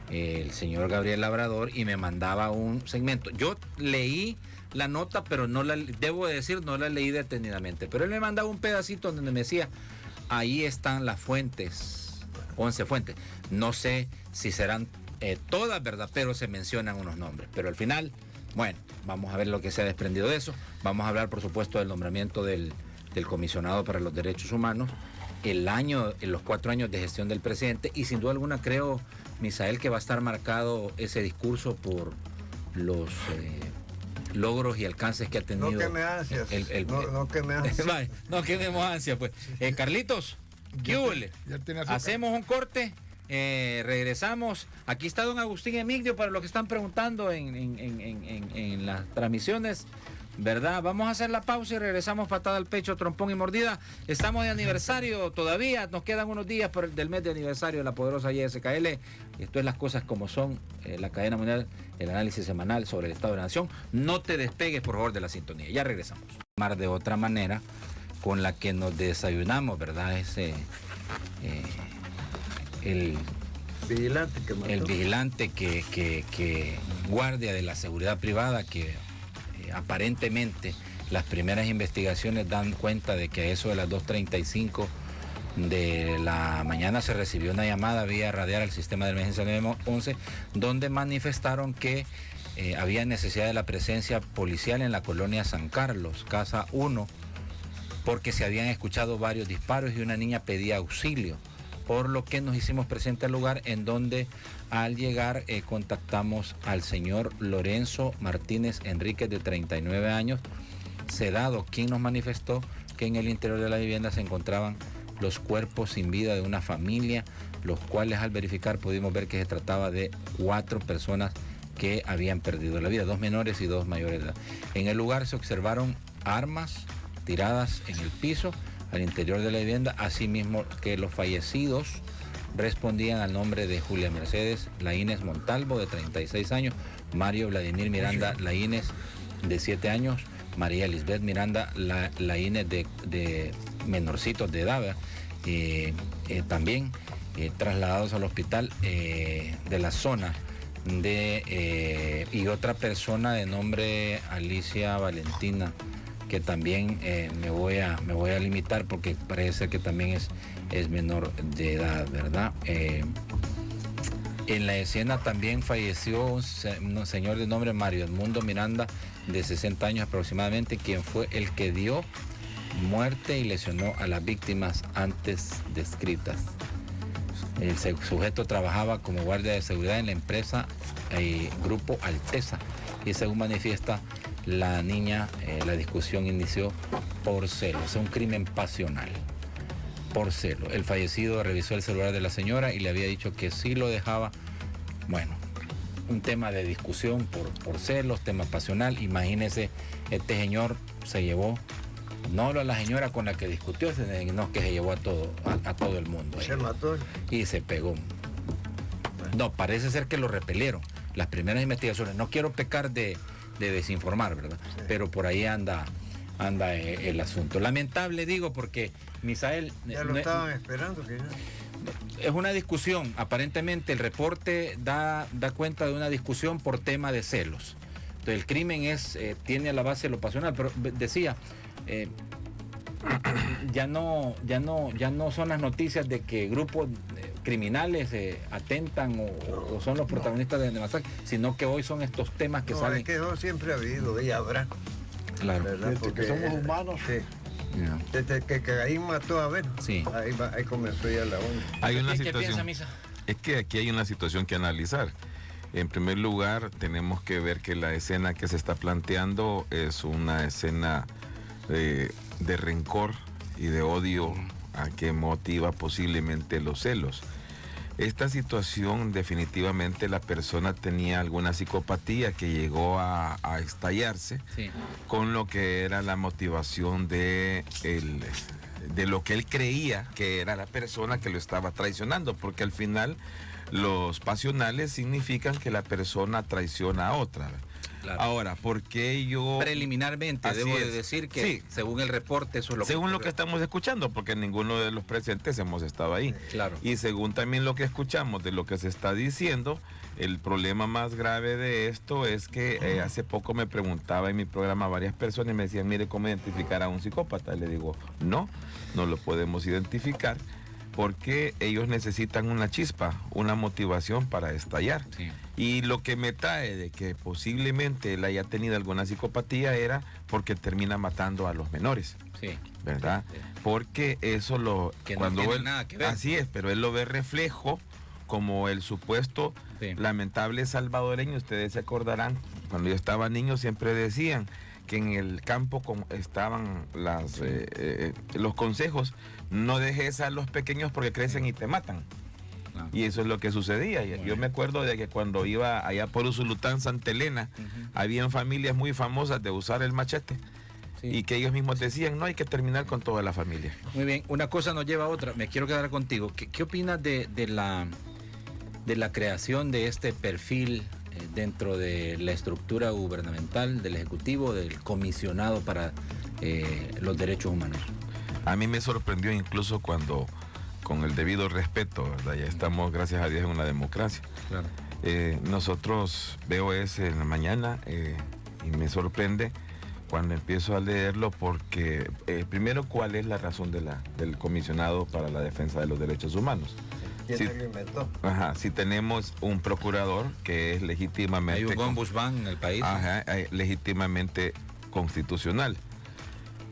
el señor Gabriel Labrador, y me mandaba un segmento. Yo leí la nota, pero no la leí detenidamente, pero él me mandaba un pedacito donde me decía, ahí están las fuentes, 11 fuentes. No sé si serán todas, ¿verdad? Pero se mencionan unos nombres, pero al final... Bueno, vamos a ver lo que se ha desprendido de eso. Vamos a hablar, por supuesto, del nombramiento del comisionado para los derechos humanos, en los 4 años de gestión del presidente, y sin duda alguna creo, Misael, que va a estar marcado ese discurso por los logros y alcances que ha tenido. No queme ansias. No queme ansias. Vale, no quememos ansias, pues. Carlitos, ¿qué huele? Hacemos un corte. Regresamos. Aquí está don Agustín Emigdio para los que están preguntando en las transmisiones. ¿verdad? Vamos a hacer la pausa y regresamos. Patada al pecho, trompón y mordida. Estamos de aniversario todavía, nos quedan unos días del mes de aniversario de la poderosa YSKL. Esto es Las Cosas Como Son, la cadena mundial, el análisis semanal sobre el estado de la nación. No te despegues, por favor, de la sintonía. Ya regresamos. De otra manera con la que nos desayunamos, ¿verdad? El vigilante que guardia de la seguridad privada, que aparentemente las primeras investigaciones dan cuenta de que a eso de las 2:35 de la mañana se recibió una llamada vía radial al sistema de emergencia 911, donde manifestaron que había necesidad de la presencia policial en la colonia San Carlos, Casa 1, porque se habían escuchado varios disparos y una niña pedía auxilio, por lo que nos hicimos presente al lugar, en donde al llegar contactamos al señor Lorenzo Martínez Enríquez, de 39 años, sedado, quien nos manifestó que en el interior de la vivienda se encontraban los cuerpos sin vida de una familia, los cuales al verificar pudimos ver que se trataba de 4 personas que habían perdido la vida, 2 menores y 2 mayores de edad. En el lugar se observaron armas tiradas en el piso al interior de la vivienda, asimismo que los fallecidos respondían al nombre de Julia Mercedes Laínez Montalvo, de 36 años, Mario Vladimir Miranda Laínez, de 7 años, María Lisbeth Miranda Laínez, de menorcitos de edad, también trasladados al hospital de la zona y otra persona de nombre Alicia Valentina, que también me voy a limitar porque parece ser que también es menor de edad, ¿verdad? En la escena también falleció un señor de nombre Mario Edmundo Miranda, de 60 años aproximadamente, quien fue el que dio muerte y lesionó a las víctimas antes descritas. El sujeto trabajaba como guardia de seguridad en la empresa Grupo Alteza, y según manifiesta la niña, la discusión inició por celos, un crimen pasional, por celo. El fallecido revisó el celular de la señora y le había dicho que sí lo dejaba. Bueno, un tema de discusión por celos, tema pasional. Imagínese, este señor se llevó, no a la señora con la que discutió, sino que se llevó a todo el mundo. Se mató. Y se pegó. No, parece ser que lo repelieron. Las primeras investigaciones, no quiero pecar de desinformar, ¿verdad? Sí. Pero por ahí anda el asunto. Lamentable, digo, porque Misael... Ya lo estaban esperando. Que es una discusión, aparentemente el reporte da cuenta de una discusión por tema de celos. Entonces el crimen tiene a la base lo pasional, pero decía, ya no son las noticias de que grupos criminales atentan o son los protagonistas de masacre, sino que hoy son estos temas que salen. Es que eso siempre ha habido y habrá. Claro. Desde porque somos humanos. Sí. Yeah. Desde que Caín mató a Abel. Sí. Ahí comenzó ya la onda. Hay una ¿Qué piensa, Misa? Es que aquí hay una situación que analizar. En primer lugar, tenemos que ver que la escena que se está planteando es una escena de rencor y de odio a que motiva posiblemente los celos. Esta situación, definitivamente la persona tenía alguna psicopatía que llegó a estallarse, sí, con lo que era la motivación de lo que él creía que era la persona que lo estaba traicionando, porque al final los pasionales significan que la persona traiciona a otra. Claro. Ahora, ¿por qué yo...? Preliminarmente, debo de decir que sí, según el reporte, eso es lo que... Según lo que estamos escuchando, porque ninguno de los presentes hemos estado ahí. Claro. Y según también lo que escuchamos de lo que se está diciendo, el problema más grave de esto es que hace poco me preguntaba en mi programa varias personas y me decían, mire, ¿cómo identificar a un psicópata? Y le digo, no lo podemos identificar, porque ellos necesitan una chispa, una motivación para estallar. Sí. Y lo que me trae de que posiblemente él haya tenido alguna psicopatía era porque termina matando a los menores. Sí. ¿Verdad? Sí. Porque eso que cuando no tiene nada que ver. Así es, pero él lo ve reflejo como el supuesto lamentable salvadoreño. Ustedes se acordarán, cuando yo estaba niño siempre decían que en el campo estaban los consejos, no dejes a los pequeños porque crecen y te matan. Y eso es lo que sucedía. Yo me acuerdo de que cuando iba allá por Usulután, Santa Elena, habían familias muy famosas de usar el machete. Sí. Y que ellos mismos decían, no hay que terminar con toda la familia. Muy bien, una cosa nos lleva a otra. Me quiero quedar contigo. ¿Qué opinas de la creación de este perfil dentro de la estructura gubernamental, del Ejecutivo, del comisionado para los derechos humanos? A mí me sorprendió incluso cuando, con el debido respeto, ¿verdad? Ya estamos, gracias a Dios, en una democracia. Claro. Nosotros veo ese en la mañana y me sorprende cuando empiezo a leerlo porque, primero, ¿cuál es la razón del comisionado para la defensa de los derechos humanos? ¿Quién lo inventó? Ajá, si tenemos un procurador que es legítimamente... Hay un ombudsman en el país. Ajá, legítimamente constitucional.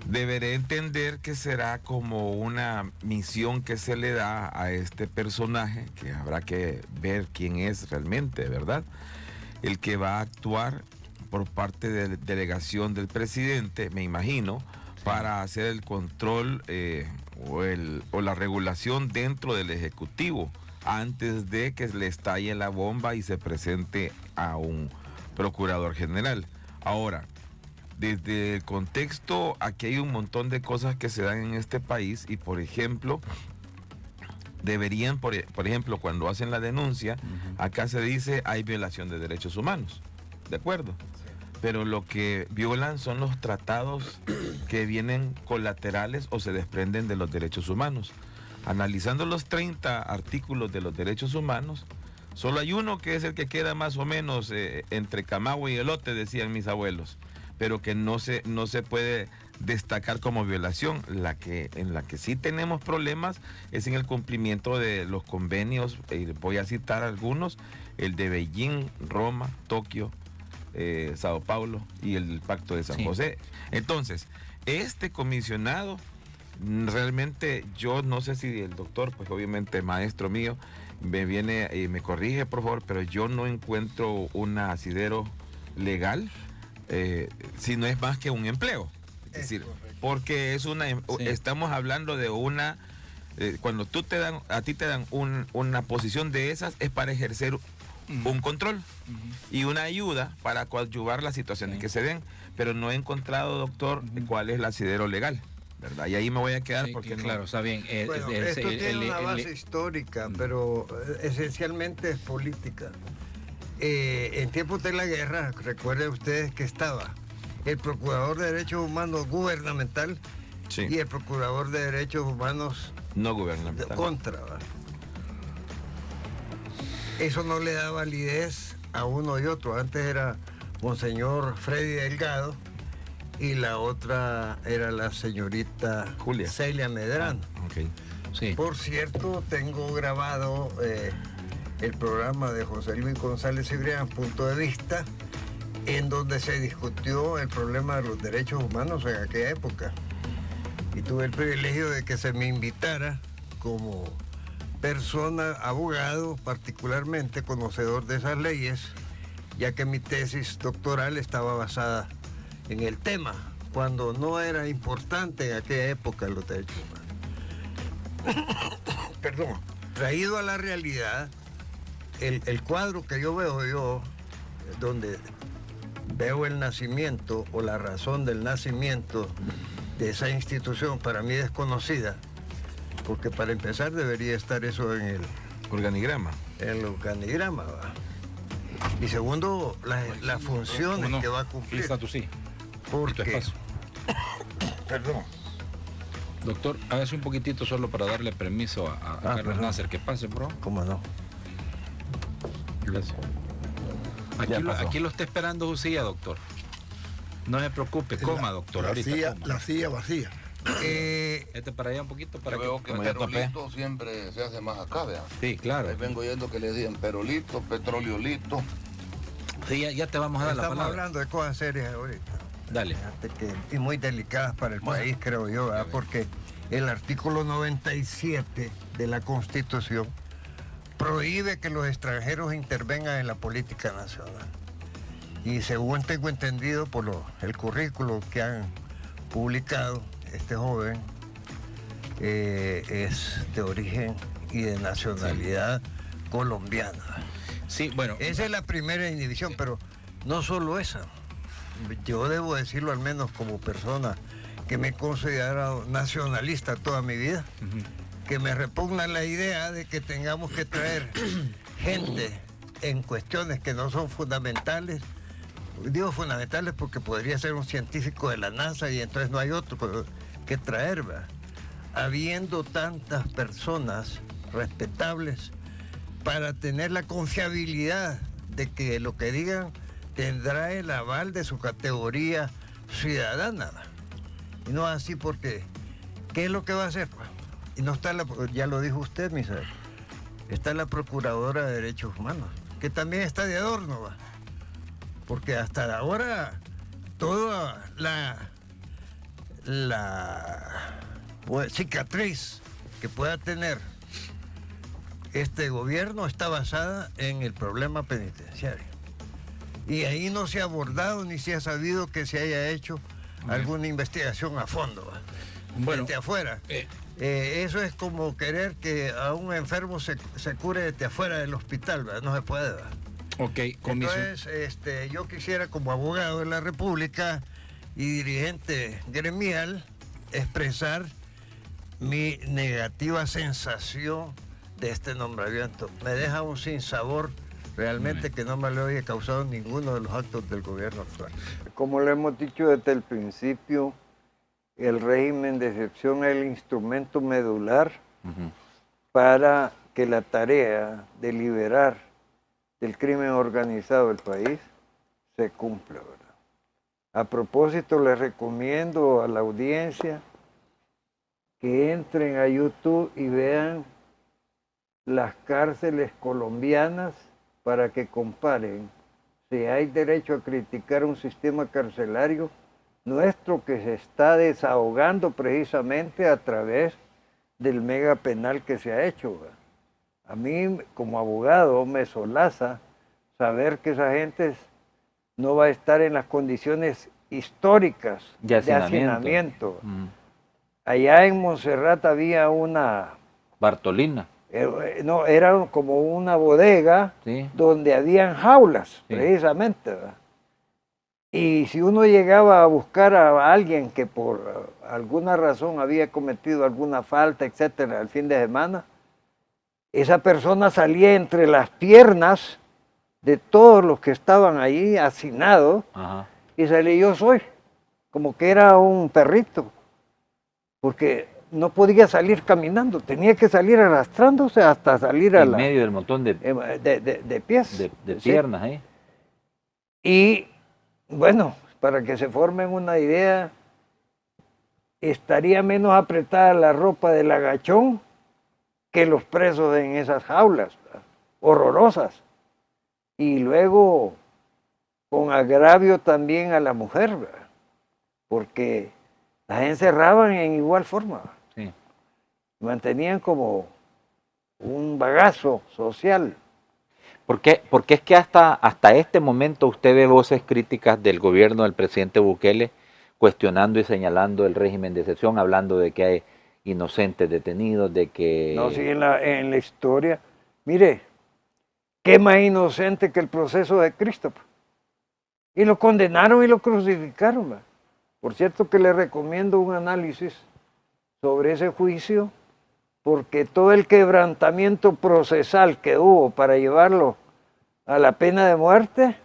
Deberé entender que será como una misión que se le da a este personaje, que habrá que ver quién es realmente, ¿verdad? El que va a actuar por parte de la delegación del presidente, me imagino, para hacer el control o la regulación dentro del Ejecutivo, antes de que le estalle la bomba y se presente a un procurador general. Ahora, desde el contexto, aquí hay un montón de cosas que se dan en este país y, por ejemplo, deberían, por ejemplo, cuando hacen la denuncia, acá se dice hay violación de derechos humanos, ¿de acuerdo? Pero lo que violan son los tratados que vienen colaterales o se desprenden de los derechos humanos. Analizando los 30 artículos de los derechos humanos, solo hay uno que es el que queda más o menos entre camagüey y elote, decían mis abuelos, pero que no se puede destacar como violación. En la que sí tenemos problemas es en el cumplimiento de los convenios, voy a citar algunos, el de Beijing, Roma, Tokio, Sao Paulo y el Pacto de San José. Entonces, este comisionado, realmente yo no sé si el doctor, pues obviamente maestro mío, me viene y me corrige por favor, pero yo no encuentro un asidero legal si no es más que un empleo. Es decir, porque estamos hablando de una, cuando a ti te dan una posición de esas, es para ejercer un control y una ayuda para coadyuvar las situaciones que se den, pero no he encontrado, doctor, cuál es el asidero legal, ¿verdad? Y ahí me voy a quedar porque claro, está bien. Bueno, esto tiene una base histórica, pero esencialmente es política. En tiempos de la guerra, recuerden ustedes que estaba el Procurador de Derechos Humanos gubernamental y el Procurador de Derechos Humanos no gubernamental. Contra. Eso no le da validez a uno y otro. Antes era Monseñor Freddy Delgado y la otra era la señorita Julia Celia Medrano. Okay. Sí. Por cierto, tengo grabado el programa de José Luis González Cibrián, Punto de Vista, en donde se discutió el problema de los derechos humanos en aquella época. Y tuve el privilegio de que se me invitara como persona, abogado, particularmente conocedor de esas leyes, ya que mi tesis doctoral estaba basada en el tema, cuando no era importante en aquella época los derechos humanos. Perdón. Traído a la realidad, el cuadro que yo veo, donde veo el nacimiento o la razón del nacimiento de esa institución, para mí desconocida, porque para empezar debería estar eso en el organigrama. En el organigrama, ¿va? Y segundo, las funciones que va a cumplir. Está tú sí. Porque, perdón. Doctor, hágase un poquitito solo para darle permiso a Carlos Nasser que pase, bro. ¿Cómo no? Gracias. Aquí lo está esperando su silla, doctor. No se preocupe, coma, doctor. La silla vacía. Para allá un poquito para yo veo que perolito siempre se hace más acá, ¿verdad? Sí, claro. Ahí vengo oyendo que le decían perolito, petroliolito. Sí, ya te vamos a dar la palabra. Estamos hablando de cosas serias ahorita. Dale. Y muy delicadas para el país, creo yo, ¿verdad? Porque el artículo 97 de la Constitución prohíbe que los extranjeros intervengan en la política nacional. Y según tengo entendido por el currículo que han publicado, este joven es de origen y de nacionalidad colombiana. Sí, bueno. Esa es la primera inhibición, pero no solo esa. Yo debo decirlo al menos como persona que me he considerado nacionalista toda mi vida, que me repugna la idea de que tengamos que traer gente en cuestiones que no son fundamentales. Digo fundamentales porque podría ser un científico de la NASA y entonces no hay otro que traer, ¿verdad? Habiendo tantas personas respetables para tener la confiabilidad de que lo que digan tendrá el aval de su categoría ciudadana. Y no así porque, ¿qué es lo que va a hacer? Y no está ya lo dijo usted, Misael, está la Procuradora de Derechos Humanos, que también está de adorno, ¿va? Porque hasta ahora toda la cicatriz que pueda tener este gobierno está basada en el problema penitenciario. Y ahí no se ha abordado ni se ha sabido que se haya hecho alguna investigación a fondo, ¿va? Bueno, desde afuera. Eso es como querer que a un enfermo se cure desde afuera del hospital, ¿va? No se puede, ¿va? Ok, entonces, yo quisiera como abogado de la República y dirigente gremial expresar mi negativa sensación de este nombramiento. Me deja un sinsabor realmente que no me lo haya causado ninguno de los actos del gobierno actual. Como lo hemos dicho desde el principio, el régimen de excepción es el instrumento medular para que la tarea de liberar del crimen organizado del país se cumpla, ¿verdad? A propósito, les recomiendo a la audiencia que entren a YouTube y vean las cárceles colombianas para que comparen si hay derecho a criticar un sistema carcelario nuestro que se está desahogando precisamente a través del mega penal que se ha hecho, ¿verdad? A mí, como abogado, me solaza saber que esa gente no va a estar en las condiciones históricas de hacinamiento. Allá en Montserrat había una... Bartolina. No, era como una bodega, sí, donde habían jaulas, sí, precisamente, ¿verdad? Y si uno llegaba a buscar a alguien que por alguna razón había cometido alguna falta, etcétera, al fin de semana, esa persona salía entre las piernas de todos los que estaban ahí hacinados, y salía yo soy, como que era un perrito, porque no podía salir caminando, tenía que salir arrastrándose hasta salir a en medio del montón de pies. De piernas, ¿sí? Y bueno, para que se formen una idea, estaría menos apretada la ropa del agachón que los presos en esas jaulas, ¿verdad? Horrorosas. Y luego con agravio también a la mujer, ¿verdad? Porque las encerraban en igual forma. Sí. Mantenían como un bagazo social. Porque es que hasta este momento usted ve voces críticas del gobierno del presidente Bukele cuestionando y señalando el régimen de excepción, hablando de que hay inocentes detenidos, de que... No, sí, en la historia, mire, ¿qué más inocente que el proceso de Cristo? Y lo condenaron y lo crucificaron, ¿verdad? Por cierto que le recomiendo un análisis sobre ese juicio, porque todo el quebrantamiento procesal que hubo para llevarlo a la pena de muerte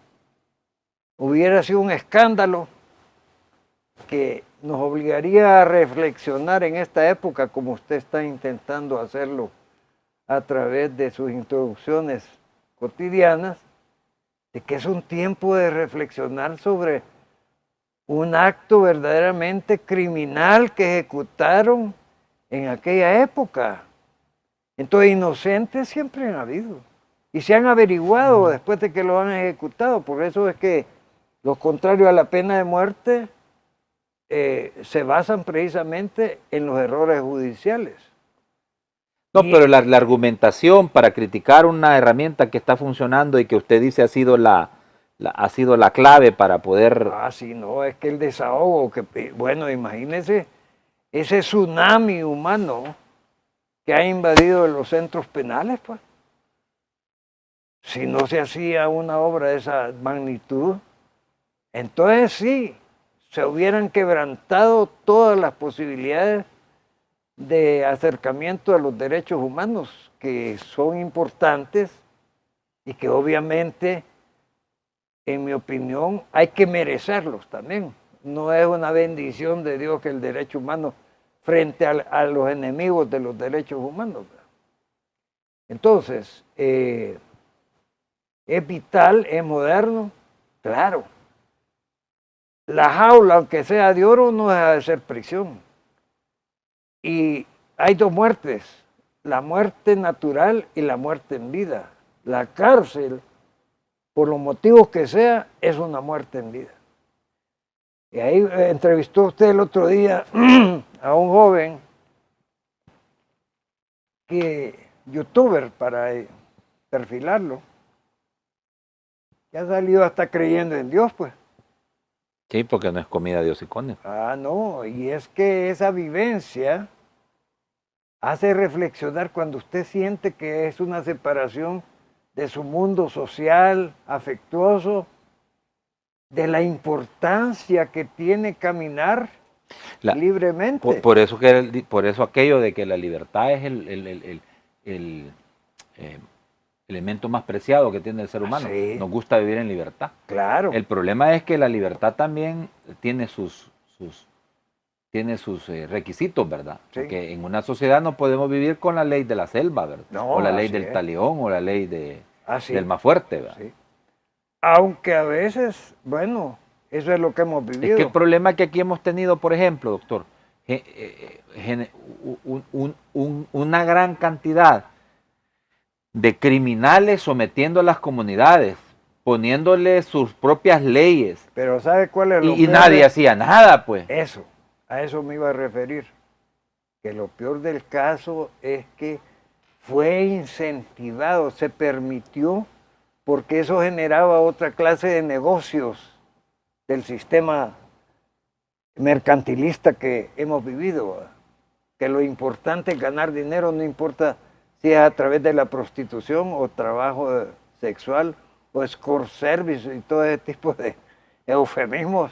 hubiera sido un escándalo que nos obligaría a reflexionar en esta época, como usted está intentando hacerlo a través de sus introducciones cotidianas, de que es un tiempo de reflexionar sobre un acto verdaderamente criminal que ejecutaron en aquella época. Entonces, inocentes siempre han habido y se han averiguado después de que lo han ejecutado. Por eso es que los contrarios a la pena de muerte se basan precisamente en los errores judiciales. No, pero la argumentación para criticar una herramienta que está funcionando y que usted dice ha sido la clave para poder... Ah, sí, no, es que el desahogo, bueno, imagínese ese tsunami humano que ha invadido los centros penales, pues. si no se hacía una obra de esa magnitud, entonces sí, se hubieran quebrantado todas las posibilidades de acercamiento a los derechos humanos, que son importantes y que obviamente, en mi opinión, hay que merecerlos también. No es una bendición de Dios que el derecho humano frente a los enemigos de los derechos humanos. Entonces, es vital, es moderno, claro. La jaula, aunque sea de oro, no deja de ser prisión. Y hay dos muertes, la muerte natural y la muerte en vida. La cárcel, por los motivos que sea, es una muerte en vida. Y ahí entrevistó usted el otro día a un joven, youtuber, para perfilarlo, que ha salido hasta creyendo en Dios, pues. Sí, porque no es comida de hocicones. Ah, no, y es que esa vivencia hace reflexionar cuando usted siente que es una separación de su mundo social, afectuoso, de la importancia que tiene caminar libremente. Por eso aquello de que la libertad es el elemento más preciado que tiene el ser humano. Sí. Nos gusta vivir en libertad. Claro. El problema es que la libertad también tiene sus requisitos, ¿verdad? Sí. Porque en una sociedad no podemos vivir con la ley de la selva, ¿verdad? No, o la ley así del es. talión, o la ley Así. del más fuerte, ¿verdad? Sí. Aunque a veces, bueno, eso es lo que hemos vivido. Es que el problema que aquí hemos tenido, por ejemplo, doctor, una gran cantidad de criminales sometiendo a las comunidades, poniéndole sus propias leyes. Pero ¿sabe cuál es lo Y peor nadie hacía nada, pues. Eso, a eso me iba a referir. Que lo peor del caso es que fue incentivado, se permitió, porque eso generaba otra clase de negocios del sistema mercantilista que hemos vivido, ¿verdad? Que lo importante es ganar dinero, no importa si es a través de la prostitución o trabajo sexual o escort service y todo ese tipo de eufemismos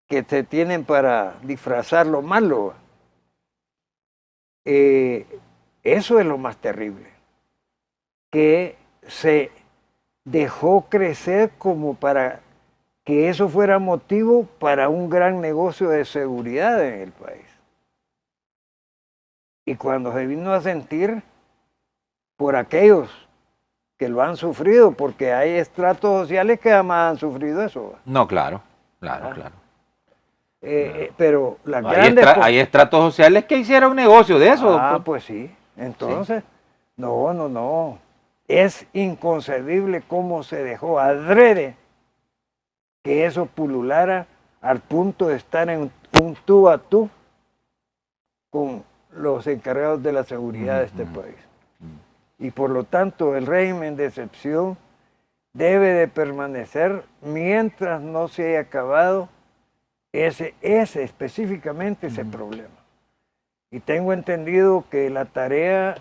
que se tienen para disfrazar lo malo. Eso es lo más terrible, que se dejó crecer como para que eso fuera motivo para un gran negocio de seguridad en el país. Y cuando se vino a sentir por aquellos que lo han sufrido, porque hay estratos sociales que jamás han sufrido eso. No, claro. Pero las grandes... Hay estratos sociales que hicieron negocio de eso, Ah, doctor. pues sí. Entonces, sí. No. Es inconcebible cómo se dejó adrede que eso pululara al punto de estar en un tú a tú con los encargados de la seguridad de este país. Y por lo tanto, el régimen de excepción debe de permanecer mientras no se haya acabado específicamente ese problema. Y tengo entendido que la tarea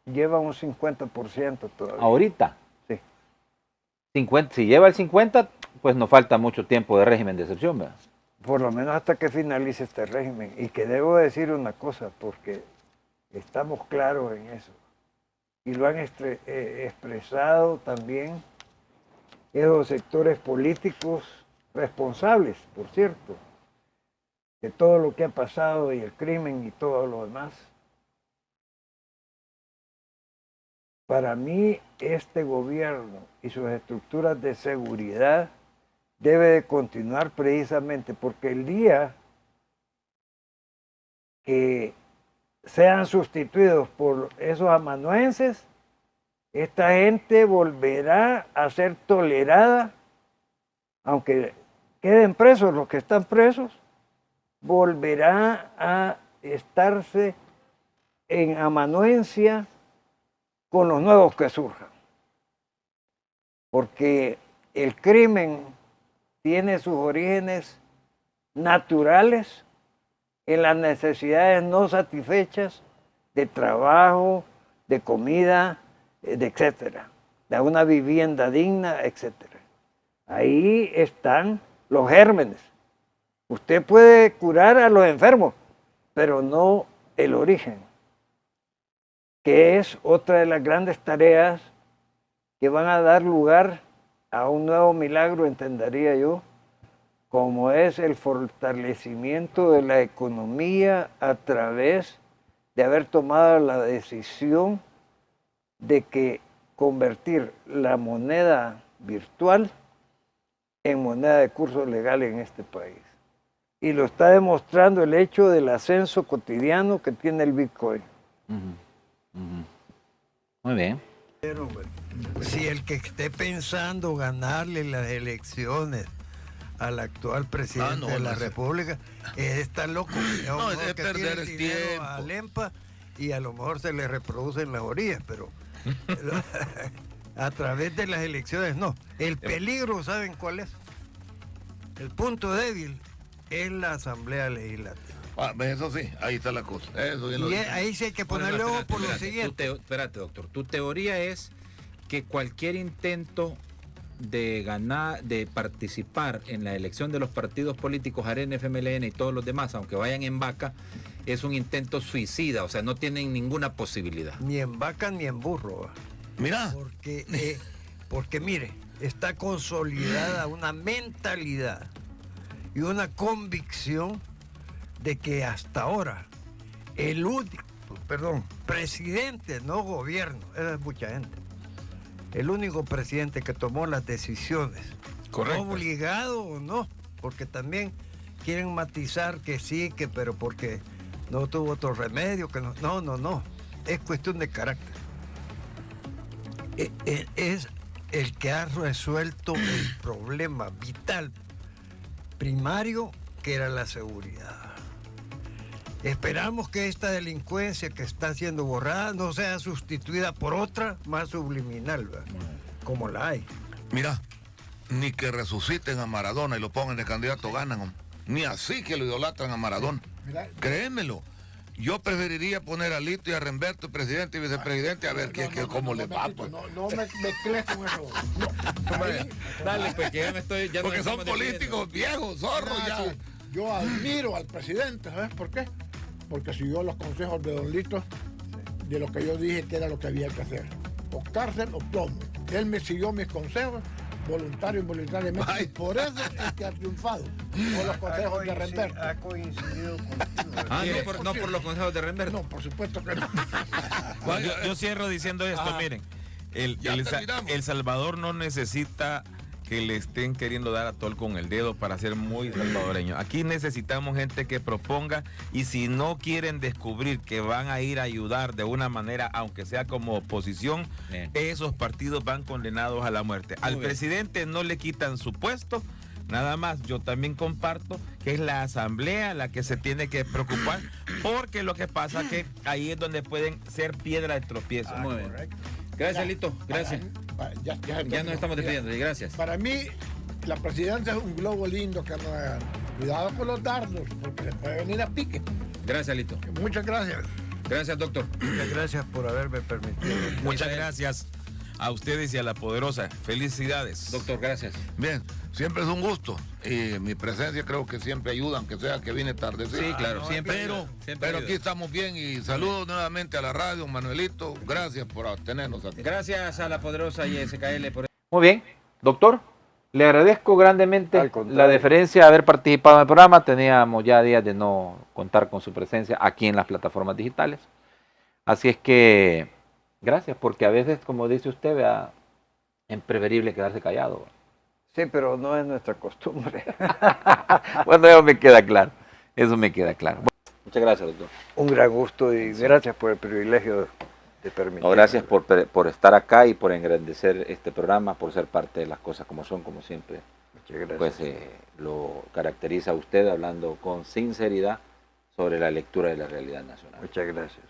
lleva un 50% todavía. ¿Ahorita? Sí. 50, si lleva el 50, pues nos falta mucho tiempo de régimen de excepción, ¿verdad? Por lo menos hasta que finalice este régimen. Y que debo decir una cosa, porque estamos claros en eso. Y lo han expresado también esos sectores políticos responsables, por cierto, de todo lo que ha pasado y el crimen y todo lo demás. Para mí, este gobierno y sus estructuras de seguridad debe de continuar precisamente porque el día que sean sustituidos por esos amanuenses, esta gente volverá a ser tolerada, aunque queden presos los que están presos, volverá a estarse en amanuencia con los nuevos que surjan. Porque el crimen tiene sus orígenes naturales en las necesidades no satisfechas de trabajo, de comida, etcétera. de una vivienda digna, etc. Ahí están los gérmenes. Usted puede curar a los enfermos, pero no el origen, que es otra de las grandes tareas que van a dar lugar a un nuevo milagro, entendería yo, como es el fortalecimiento de la economía a través de haber tomado la decisión de que convertir la moneda virtual en moneda de curso legal en este país. Y lo está demostrando el hecho del ascenso cotidiano que tiene el Bitcoin. Muy bien. Pero si el que esté pensando ganarle las elecciones al actual presidente de la República está loco. No, es que perder tiene el dinero tiempo. a Lempa y a lo mejor se le reproducen las orillas, pero a través de las elecciones no. El peligro, ¿saben cuál es? El punto débil es la Asamblea Legislativa. Eso sí, ahí está la cosa. Eso bien lo Y dice. ahí sí hay que ponerle ojo por lo siguiente. Espérate, doctor. Tu teoría es que cualquier intento de ganar, de participar en la elección de los partidos políticos, AREN, FMLN y todos los demás, aunque vayan en vaca, es un intento suicida, o sea, no tienen ninguna posibilidad. Ni en vaca ni en burro. ¿Va? Mira, Porque mire, está consolidada una mentalidad y una convicción de que hasta ahora el único, presidente, no gobierno, esa es mucha gente, el único presidente que tomó las decisiones, Correcto. obligado o no, porque también quieren matizar que sí, pero porque no tuvo otro remedio, que no, es cuestión de carácter. Es el que ha resuelto el problema vital primario, que era la seguridad. Esperamos que esta delincuencia que está siendo borrada no sea sustituida por otra más subliminal, ¿verdad? Como la hay. mira, ni que resuciten a Maradona y lo pongan de candidato ganan, hombre. Ni así que lo idolatran a Maradona. Mira, Créemelo. Yo preferiría poner a Lito y a Remberto, presidente y vicepresidente, a ver cómo le va. Pues. no me mezcles con eso. Ahí, Dale, pues que ya no estoy... Ya Porque nos son estamos políticos viejos, zorros ya. sí, yo admiro al presidente, ¿sabes por qué? Porque siguió los consejos de Don Lito, de lo que yo dije que era lo que había que hacer. O cárcel o plomo. Él me siguió mis consejos, voluntario e involuntariamente, y por eso es que ha triunfado. Por los consejos de Remberto. Ha coincidido contigo. no por los consejos de Remberto. No, por supuesto que no. Yo cierro diciendo esto, miren, Ya terminamos. El Salvador no necesita que le estén queriendo dar a tol con el dedo para ser muy salvadoreño. Aquí necesitamos gente que proponga, y si no quieren descubrir que van a ir a ayudar de una manera, aunque sea como oposición, esos partidos van condenados a la muerte. Al presidente no le quitan su puesto. Nada más, yo también comparto que es la asamblea la que se tiene que preocupar, porque lo que pasa es que ahí es donde pueden ser piedra de tropiezo. Muy bien. Gracias, Lito. Gracias. Ya nos estamos despidiendo. Y gracias. Para mí, la presidencia es un globo lindo que no hagan. Cuidado con los dardos, porque se puede venir a pique. Gracias, Lito. Muchas gracias. Gracias, doctor. Muchas gracias por haberme permitido. Muchas gracias a ustedes y a la Poderosa. Felicidades. Doctor, gracias. Bien, siempre es un gusto. Y mi presencia creo que siempre ayuda, aunque sea que viene tarde. Sí, claro, siempre ayuda, siempre Pero ayuda. aquí estamos bien y saludos nuevamente a la radio, Manuelito. Gracias por tenernos aquí. Gracias a la Poderosa y SKL por... Muy bien, doctor. Le agradezco grandemente Al contrario. la deferencia de haber participado en el programa. Teníamos ya días de no contar con su presencia aquí en las plataformas digitales. Así es que gracias, porque a veces, como dice usted, vea, es preferible quedarse callado. Sí, pero no es nuestra costumbre. Bueno, eso me queda claro. Eso me queda claro. Bueno, muchas gracias, doctor. Un gran gusto y gracias por el privilegio de permitirme. No, gracias por estar acá y por engrandecer este programa, por ser parte de las cosas como son, como siempre. Muchas gracias. Pues lo caracteriza a usted hablando con sinceridad sobre la lectura de la realidad nacional. Muchas gracias.